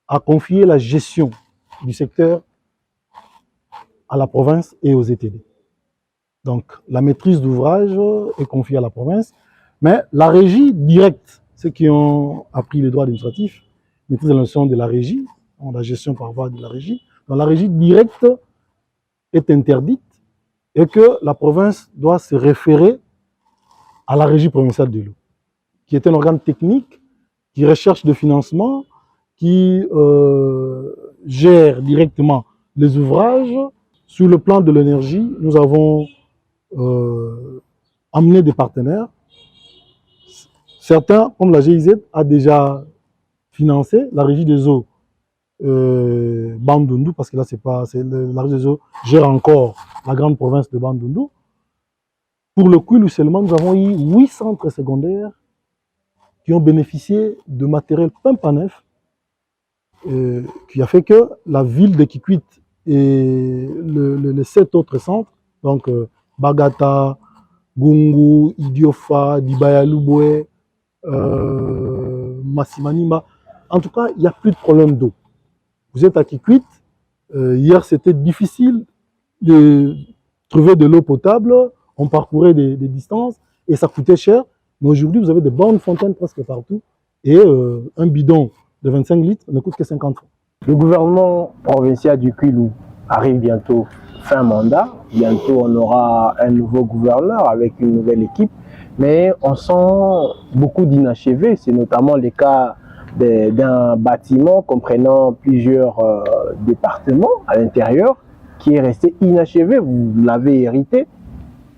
a confié la gestion du secteur à la province et aux ETD. Donc, la maîtrise d'ouvrage est confiée à la province, mais la régie directe, ceux qui ont appris les droits administratifs, maîtrisent la notion de la régie, la gestion par voie de la régie. Donc, la régie directe est interdite et que la province doit se référer à la régie provinciale de l'eau, qui est un organe technique qui recherche de financement, qui gère directement les ouvrages. Sur le plan de l'énergie, nous avons amené des partenaires. Certains, comme la GIZ, a déjà financé la régie des eaux Bandundu, parce que là, la régie des eaux gère encore la grande province de Bandundu. Pour le Kwilu seulement, nous avons eu 8 centres secondaires qui ont bénéficié de matériel pimp à neuf, qui a fait que la ville de Kikwit et les 7 autres centres, donc Bagata, Gungu, Idiofa, Dibayalubwe, Massimanima, en tout cas, il n'y a plus de problème d'eau. Vous êtes à Kikwit, hier c'était difficile de trouver de l'eau potable, on parcourait des distances et ça coûtait cher, mais aujourd'hui vous avez de bonnes fontaines presque partout et un bidon de 25 litres ne coûte que 50 francs. Le gouvernement provincial du Kwilu arrive bientôt fin mandat. Bientôt, on aura un nouveau gouverneur avec une nouvelle équipe. Mais on sent beaucoup d'inachevés. C'est notamment le cas d'un bâtiment comprenant plusieurs départements à l'intérieur. qui est resté inachevé, vous l'avez hérité,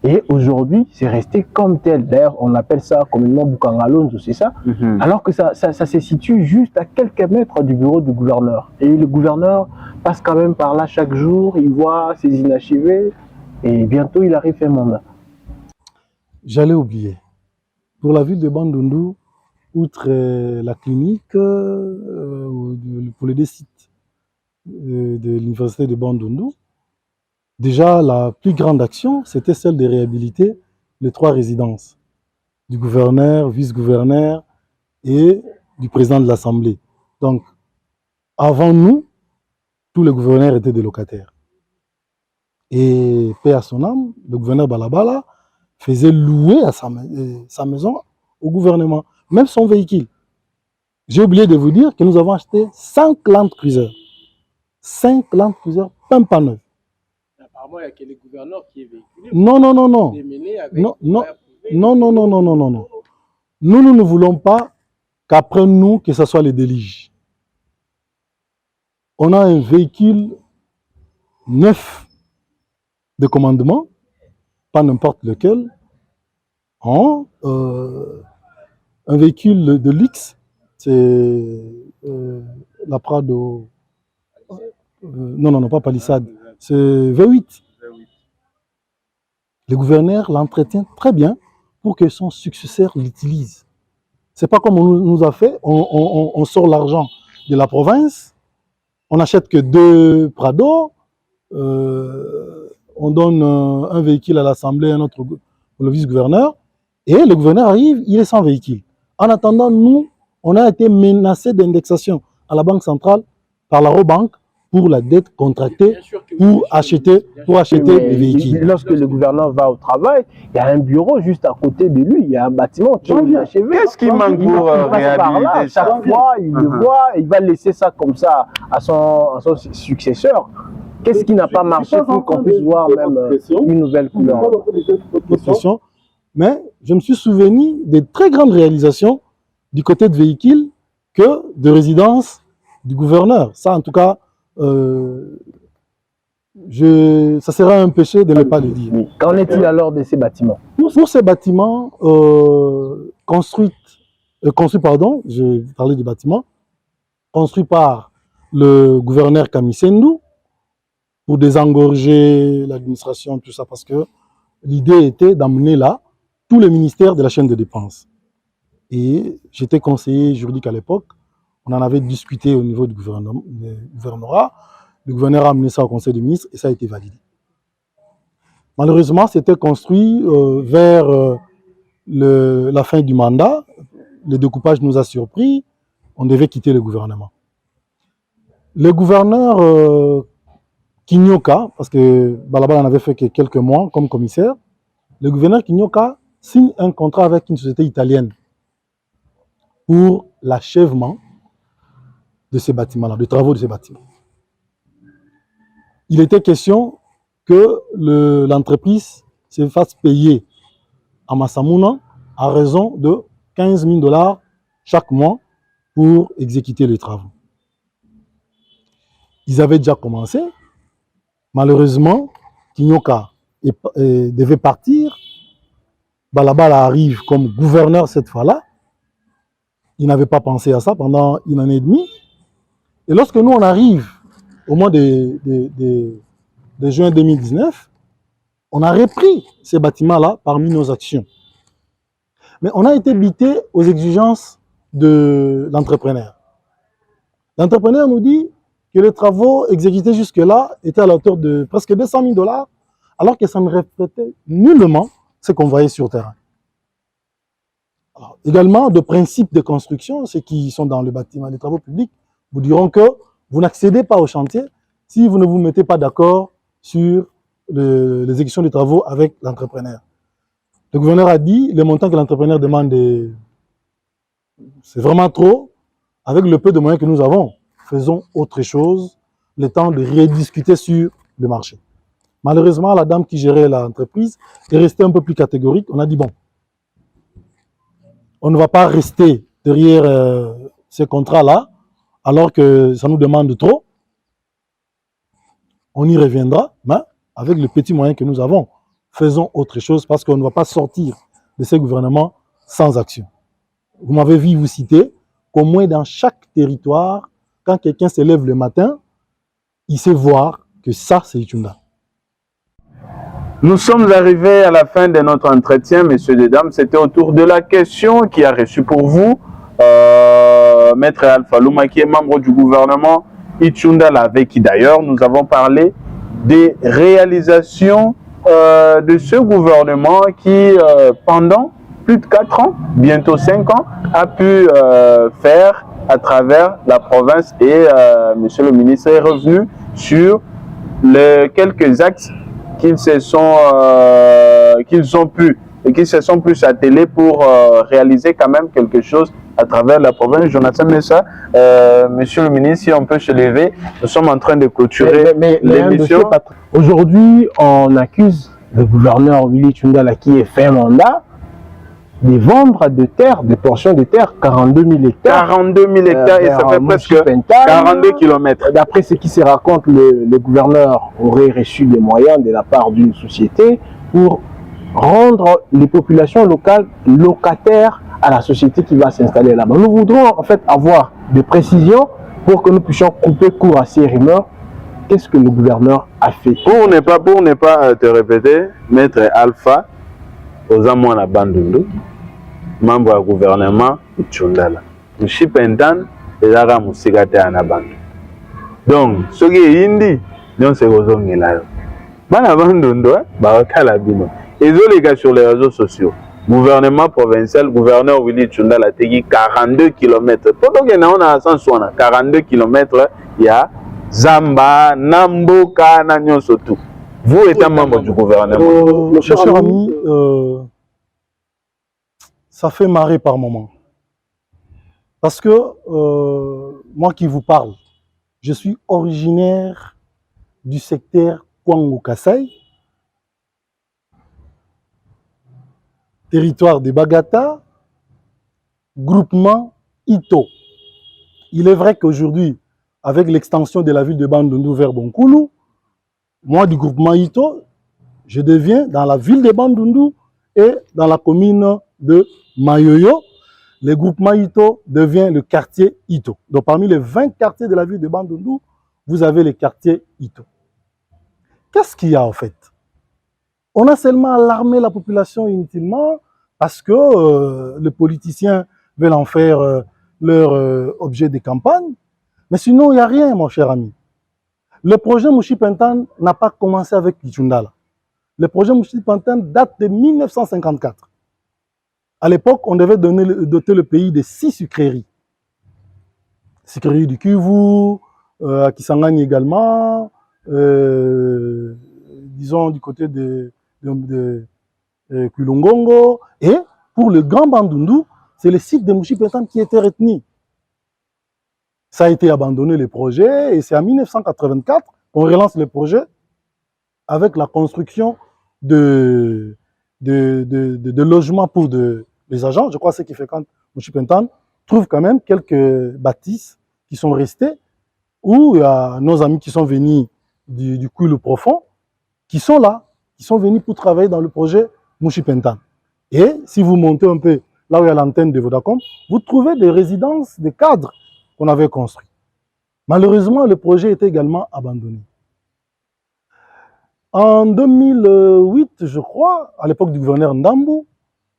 et aujourd'hui, c'est resté comme tel. D'ailleurs, on appelle ça communément Bukangalonzo, c'est ça? Alors que ça se situe juste à quelques mètres du bureau du gouverneur. Et le gouverneur passe quand même par là chaque jour, il voit ses inachevés, et bientôt il arrive un mandat. J'allais oublier. Pour la ville de Bandundu, outre la clinique, pour les deux sites de l'université de Bandundu, déjà la plus grande action, c'était celle de réhabiliter les 3 résidences du gouverneur, vice-gouverneur et du président de l'Assemblée. Donc, avant nous, tous les gouverneurs étaient des locataires. Et paix à son âme, le gouverneur Balabala faisait louer à sa maison au gouvernement, même son véhicule. J'ai oublié de vous dire que nous avons acheté 5 Land Cruiser. 5 Land Cruiser, pas neuf. Apparemment, il y a que le gouverneur qui est véhiculé. Non. Non. Nous ne voulons pas qu'après nous, que ce soit les déliges. On a un véhicule neuf de commandement, pas n'importe lequel, un véhicule de luxe, c'est la Prado, non, pas Palisade, c'est V8. Le gouverneur l'entretient très bien pour que son successeur l'utilise. C'est pas comme on nous a fait, on sort l'argent de la province, on n'achète que 2 Prado, on donne un véhicule à l'Assemblée, un autre pour le vice-gouverneur, et le gouverneur arrive, il est sans véhicule. En attendant, nous, on a été menacés d'indexation à la Banque centrale par la Robank pour la dette contractée pour acheter des véhicules. Lorsque le gouverneur va au travail, il y a un bureau juste à côté de lui, il y a un bâtiment qui est inachevé. Qu'est-ce qui manque pour réhabiliter ça? Chaque fois, il le voit, il va laisser ça comme ça à son successeur. Qu'est-ce qui n'a pas marché pour qu'on puisse voir même une nouvelle couleur? Mais je me suis souvenu des très grandes réalisations du côté de véhicules que de résidence du gouverneur. Ça, en tout cas, ça serait un péché de ne pas le dire. Oui. Qu'en est-il alors de ces bâtiments? Pour ces bâtiments construits par le gouverneur Kamisendu pour désengorger l'administration, tout ça, parce que l'idée était d'amener là tous les ministères de la chaîne de dépenses. Et j'étais conseiller juridique à l'époque. On en avait discuté au niveau du gouvernorat. Le gouverneur a amené ça au conseil des ministres et ça a été validé. Malheureusement, c'était construit vers la fin du mandat. Le découpage nous a surpris. On devait quitter le gouvernement. Le gouverneur Kinyoka, parce que Balabala en avait fait que quelques mois comme commissaire, le gouverneur Kinyoka signe un contrat avec une société italienne pour l'achèvement de ces bâtiments-là, des travaux de ces bâtiments. Il était question que l'entreprise se fasse payer à Massamuna à raison de 15 000 $ chaque mois pour exécuter les travaux. Ils avaient déjà commencé. Malheureusement, Kinyoka devait partir. Balabala arrive comme gouverneur cette fois-là. Il n'avait pas pensé à ça pendant 1 an et demi. Et lorsque nous, on arrive au mois de juin 2019, on a repris ces bâtiments-là parmi nos actions. Mais on a été bité aux exigences de l'entrepreneur. L'entrepreneur nous dit que les travaux exécutés jusque-là étaient à la hauteur de presque 200 000 $, alors que ça ne reflétait nullement ce qu'on voyait sur le terrain. Alors, également, de principes de construction, ceux qui sont dans le bâtiment, les travaux publics, vous diront que vous n'accédez pas au chantier si vous ne vous mettez pas d'accord sur l'exécution des travaux avec l'entrepreneur. Le gouverneur a dit, le montant que l'entrepreneur demande, c'est vraiment trop. Avec le peu de moyens que nous avons, faisons autre chose, le temps de rediscuter sur le marché. Malheureusement, la dame qui gérait l'entreprise est restée un peu plus catégorique. On a dit, bon, on ne va pas rester derrière ces contrats-là, alors que ça nous demande trop. On y reviendra, mais avec les petits moyens que nous avons, faisons autre chose parce qu'on ne va pas sortir de ces gouvernements sans action. Vous m'avez vu vous citer qu'au moins dans chaque territoire, quand quelqu'un se lève le matin, il sait voir que ça, c'est Itunda. Nous sommes arrivés à la fin de notre entretien, messieurs et dames. C'était autour de la question qui a reçu pour vous Maître Alpha Luma, qui est membre du gouvernement Itunda, avec qui d'ailleurs nous avons parlé des réalisations de ce gouvernement qui, pendant plus de 4 ans, bientôt 5 ans, a pu faire à travers la province. Et monsieur le ministre est revenu sur les quelques axes qu'ils ont pu et qu'ils se sont plus attelés pour réaliser quand même quelque chose à travers la province. Jonathan Messa, monsieur le ministre, si on peut se lever, nous sommes en train de clôturer l'émission. Aujourd'hui, on accuse le gouverneur Willy Tshundala, qui est fait mandat, de vendre de terre, des portions de terre, 42 000 hectares. 42 000 hectares et ça fait presque 42 km. D'après ce qui se raconte, le gouverneur aurait reçu des moyens de la part d'une société pour rendre les populations locales locataires à la société qui va s'installer là-bas. Nous voudrons en fait avoir des précisions pour que nous puissions couper court à ces rumeurs. Qu'est-ce que le gouverneur a fait? Pour ne pas te répéter, Maître Alpha, aux amours à Bandundu, membre du gouvernement Itundala. Mushipentan et Zara Musigate Anabandu. Donc, ce qui est indi, nous sommes aux hommes là. Bana Bandundu, Bawakalabino. Et les gars sur les réseaux sociaux. Gouvernement provincial, gouverneur Willy Tshundala a dit 42 km. Pourtant, il y a 42 km, il y a Zamba, Namboka, Nanyon Sotou. Vous êtes un membre du gouvernement. Mon cher ami, ça fait marrer par moment. Parce que moi qui vous parle, je suis originaire du secteur Kwango Kasai, territoire de Bagata, groupement Ito. Il est vrai qu'aujourd'hui, avec l'extension de la ville de Bandundu vers Bonkoulou, moi du groupement Ito, je deviens dans la ville de Bandundu et dans la commune de Mayoyo, le groupement Ito devient le quartier Ito. Donc parmi les 20 quartiers de la ville de Bandundu, vous avez le quartier Ito. Qu'est-ce qu'il y a en fait? On a seulement alarmé la population inutilement parce que les politiciens veulent en faire leur objet de campagne. Mais sinon, il n'y a rien, mon cher ami. Le projet Mushipentan n'a pas commencé avec Itundala. Le projet Mushipentan date de 1954. À l'époque, on devait doter le pays de 6 sucreries. Sucreries du Kivu, à Kisangani également, disons du côté de Kulongongo. Et pour le Grand Bandundu, c'est le site de Mushipentan qui était retenu. Ça a été abandonné le projet et c'est en 1984 qu'on relance le projet avec la construction de logements pour les agents. Je crois que ce qui fait quand Mushipentan trouve quand même quelques bâtisses qui sont restées où il y a nos amis qui sont venus du Kwilu profond qui sont là, qui sont venus pour travailler dans le projet Mushipentan. Et si vous montez un peu là où il y a l'antenne de Vodacom, vous trouvez des résidences, des cadres qu'on avait construit. Malheureusement, le projet était également abandonné. En 2008, je crois, à l'époque du gouverneur Ndambu,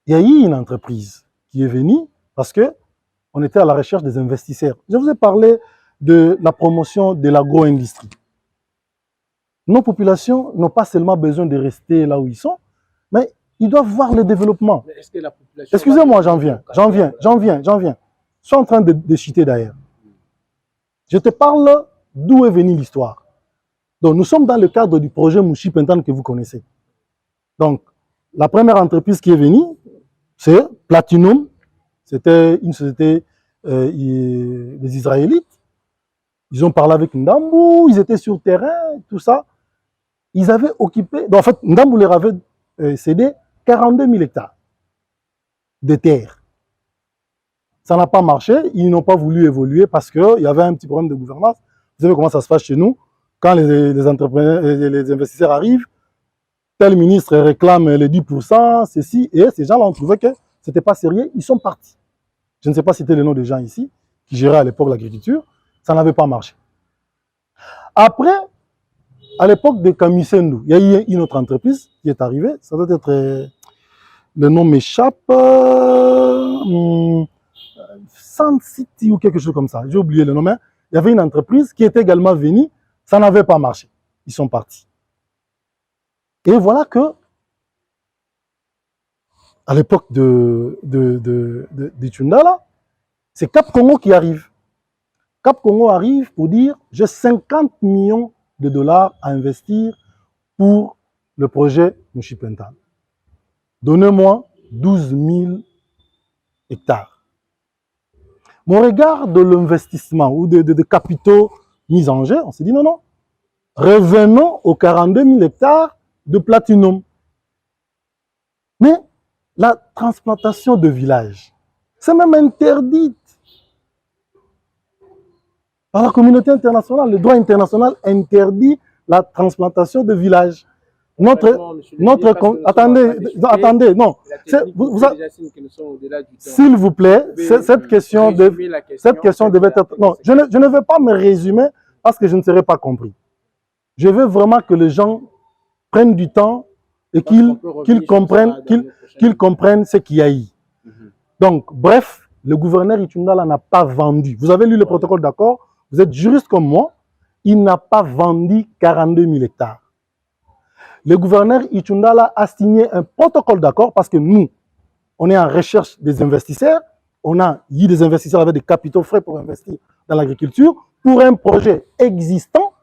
il y a eu une entreprise qui est venue parce qu'on était à la recherche des investisseurs. Je vous ai parlé de la promotion de l'agro-industrie. Nos populations n'ont pas seulement besoin de rester là où ils sont, mais ils doivent voir le développement. Excusez-moi, j'en viens. Je suis en train de chuter d'ailleurs. Je te parle d'où est venue l'histoire. Donc, nous sommes dans le cadre du projet Mushipentan que vous connaissez. Donc, la première entreprise qui est venue, c'est Platinum. C'était une société des Israélites. Ils ont parlé avec Ndambu, ils étaient sur le terrain, tout ça. Ils avaient occupé, donc en fait, Ndambu leur avait cédé 42 000 hectares de terre. Ça n'a pas marché, ils n'ont pas voulu évoluer parce qu'il y avait un petit problème de gouvernance. Vous savez comment ça se passe chez nous. quand les entrepreneurs, les investisseurs arrivent, tel ministre réclame les 10%, ceci, et ces gens-là ont trouvé que ce n'était pas sérieux, ils sont partis. Je ne sais pas citer le nom des gens ici, qui géraient à l'époque l'agriculture, ça n'avait pas marché. Après, à l'époque de Kamisendu, il y a eu une autre entreprise qui est arrivée, ça doit être, le nom m'échappe, Sun City ou quelque chose comme ça, j'ai oublié le nom, mais il y avait une entreprise qui était également venue, ça n'avait pas marché, ils sont partis. Et voilà que, à l'époque de Tchundala, c'est Cap Congo qui arrive. Cap Congo arrive pour dire j'ai 50 millions de dollars à investir pour le projet Mushipentan. Donnez-moi 12 000 hectares. Mon regard de l'investissement ou de capitaux mis en jeu, on s'est dit non, non. Revenons aux 42 000 hectares de platinum. Mais la transplantation de villages, c'est même interdite par la communauté internationale. Le droit international interdit la transplantation de villages. Attendez, non. S'il vous plaît, cette question devait être... Non, je ne veux pas me résumer parce que je ne serai pas compris. Je veux vraiment que les gens prennent du temps et qu'ils comprennent ce qu'il y a eu. Donc, bref, le gouverneur Itundala n'a pas vendu. Vous avez lu le protocole d'accord, vous êtes juriste comme moi, il n'a pas vendu 42 000 hectares. Le gouverneur Itundala a signé un protocole d'accord parce que nous, on est en recherche des investisseurs, on a eu des investisseurs avec des capitaux frais pour investir dans l'agriculture. Pour un projet existant,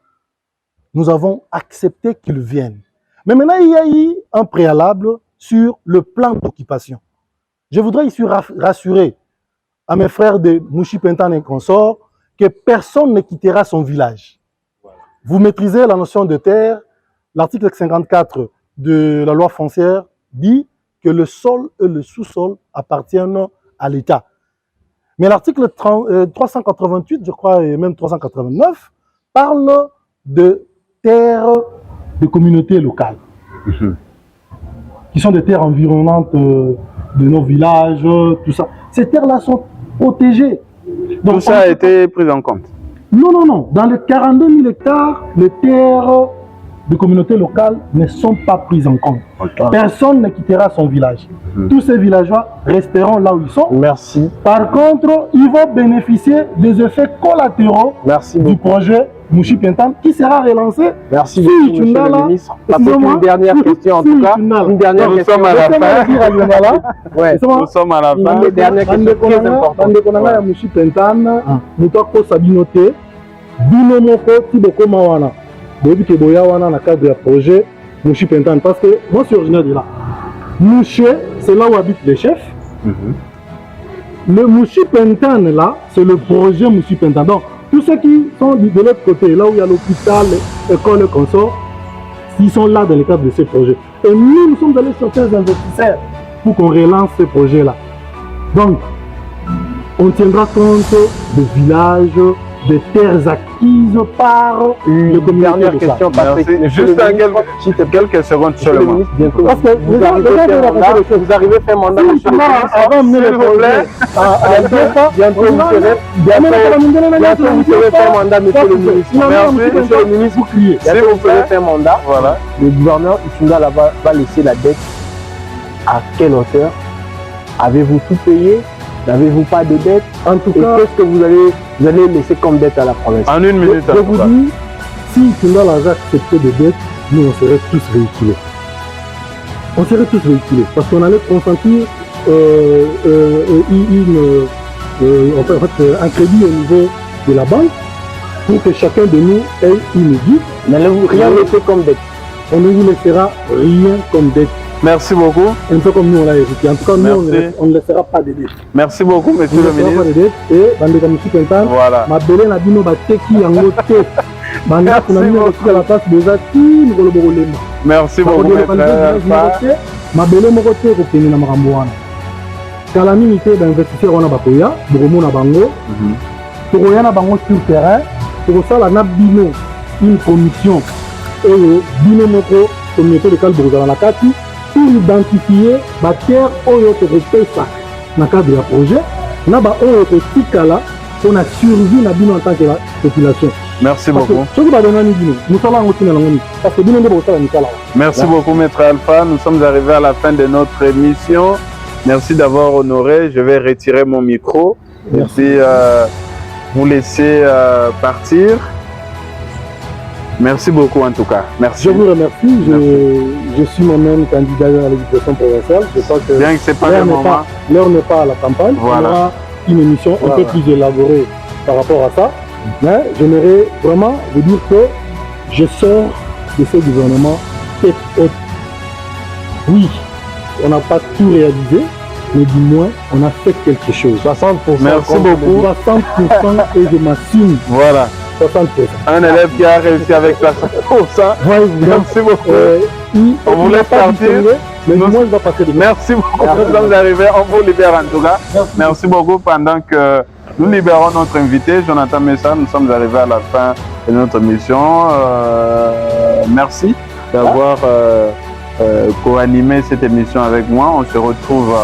nous avons accepté qu'ils viennent. Mais maintenant, il y a eu un préalable sur le plan d'occupation. Je voudrais ici rassurer à mes frères de Mushipentan et consorts que personne ne quittera son village. Vous maîtrisez la notion de terre. L'article 54 de la loi foncière dit que le sol et le sous-sol appartiennent à l'État. Mais l'article 388, je crois, et même 389, parle de terres de communautés locales, qui sont des terres environnantes de nos villages, tout ça. Ces terres-là sont protégées. Donc, tout ça a été pris en compte? Non, non, non. Dans les 42 000 hectares, les terres de communautés locales ne sont pas prises en compte. Okay. Personne ne quittera son village. Tous ces villageois resteront là où ils sont. Merci. Par contre, ils vont bénéficier des effets collatéraux du projet Mushipentan qui sera relancé. Merci beaucoup, monsieur le ministre. Une dernière question en tout cas. Une dernière question. Nous sommes à la fin. Nous sommes à la fin. Une dernière question très importante. Bobi Keboya wana na cadre du projet Mushipentan parce que moi je suis originaire de là. Mouché, c'est là où habitent les chefs. Le Mushipentan là, c'est le projet Mushipentan. Donc tous ceux qui sont de l'autre côté, là où il y a l'hôpital, l'école, le consort, ils sont là dans le cadre de ce projet. Et nous sommes allés chercher des investisseurs pour qu'on relance ce projet là. Donc on tiendra compte des villages, des terres acquises par une dernière question. Juste quelques secondes seulement. Parce que vous arrivez à faire mandat. Avant de mener le projet, bientôt vous serez faire mandat, monsieur le ministre. Merci, monsieur le ministre. Bientôt vous serez faire mandat. Voilà. Le gouverneur Itundala va laisser la dette à quelle hauteur? Avez-vous tout payé? N'avez-vous pas de dette? En tout cas, qu'est-ce que vous allez laisser comme dette à la province? En une minute. Je vous dis, si Tundala avait accepté des dettes, nous on serait tous véhiculés. On serait tous véhiculés parce qu'on allait consentir un crédit au niveau de la banque pour que chacun de nous ait une vie. Mais ne vous rien laisser comme dette. On ne vous laissera rien comme dette. Merci beaucoup. Un peu comme nous on l'a hérité. En tout cas, nous on ne laissera pas de dettes. Merci beaucoup, monsieur le ministre. Et Bandeka Mushipentan, ma belle Nadino Bateki Yango Te. Banda Kunamino à la place de Zati, Ngoloborolema. Merci beaucoup, mes frères. Ma belle Morote, Kopeni Namaramboana. Calamité d'investisseurs on a Bakoya, Bromo na Bango. Toroya na Bango sur terrain. Pour ça, la Nabino, une commission oyo bino moko communauté locale bokozala na kati pour identifier batière oyo tokopesa na cadre ya projet na baoyo kotikala pour la survie na bino en tant que la population. Merci beaucoup. Merci beaucoup, Maître Alpha. Nous sommes arrivés à la fin de notre émission. Merci d'avoir honoré. Je vais retirer mon micro. Merci. Et puis, vous laisser partir. Merci beaucoup en tout cas. Merci. Je vous remercie. Je suis moi-même candidat à l'éducation provinciale. Je crois que bien que c'est pas le moment. L'heure n'est pas à la campagne. Voilà. On aura une émission un peu plus élaborée par rapport à ça. Mais j'aimerais vraiment vous dire que je sors de ce gouvernement tête haute. Oui, on n'a pas tout réalisé, mais du moins, on a fait quelque chose. 60%. Merci beaucoup. 60% et je m'assume. Voilà. 60%. Un élève qui a réussi avec 60%. Merci beaucoup. On vous laisse partir. Mais du moins, il va passer. Merci beaucoup. Nous sommes arrivés. On vous libère en tout cas. Merci beaucoup. Pendant que nous libérons notre invité, Jonathan Messa, nous sommes arrivés à la fin de notre mission. Merci d'avoir co-animé cette émission avec moi. On se retrouve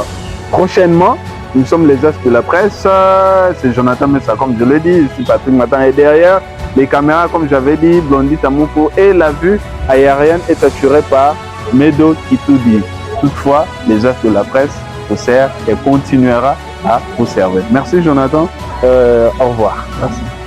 prochainement. Nous sommes les As de la presse. C'est Jonathan Messa, comme je l'ai dit. Je suis Patrick Matan et derrière les caméras, comme j'avais dit, Blondie Tamouko et la vue aérienne est assurée par Medo Kitoudi. Toutefois, les As de la presse vous sert et continuera à vous servir. Merci Jonathan. Au revoir. Merci.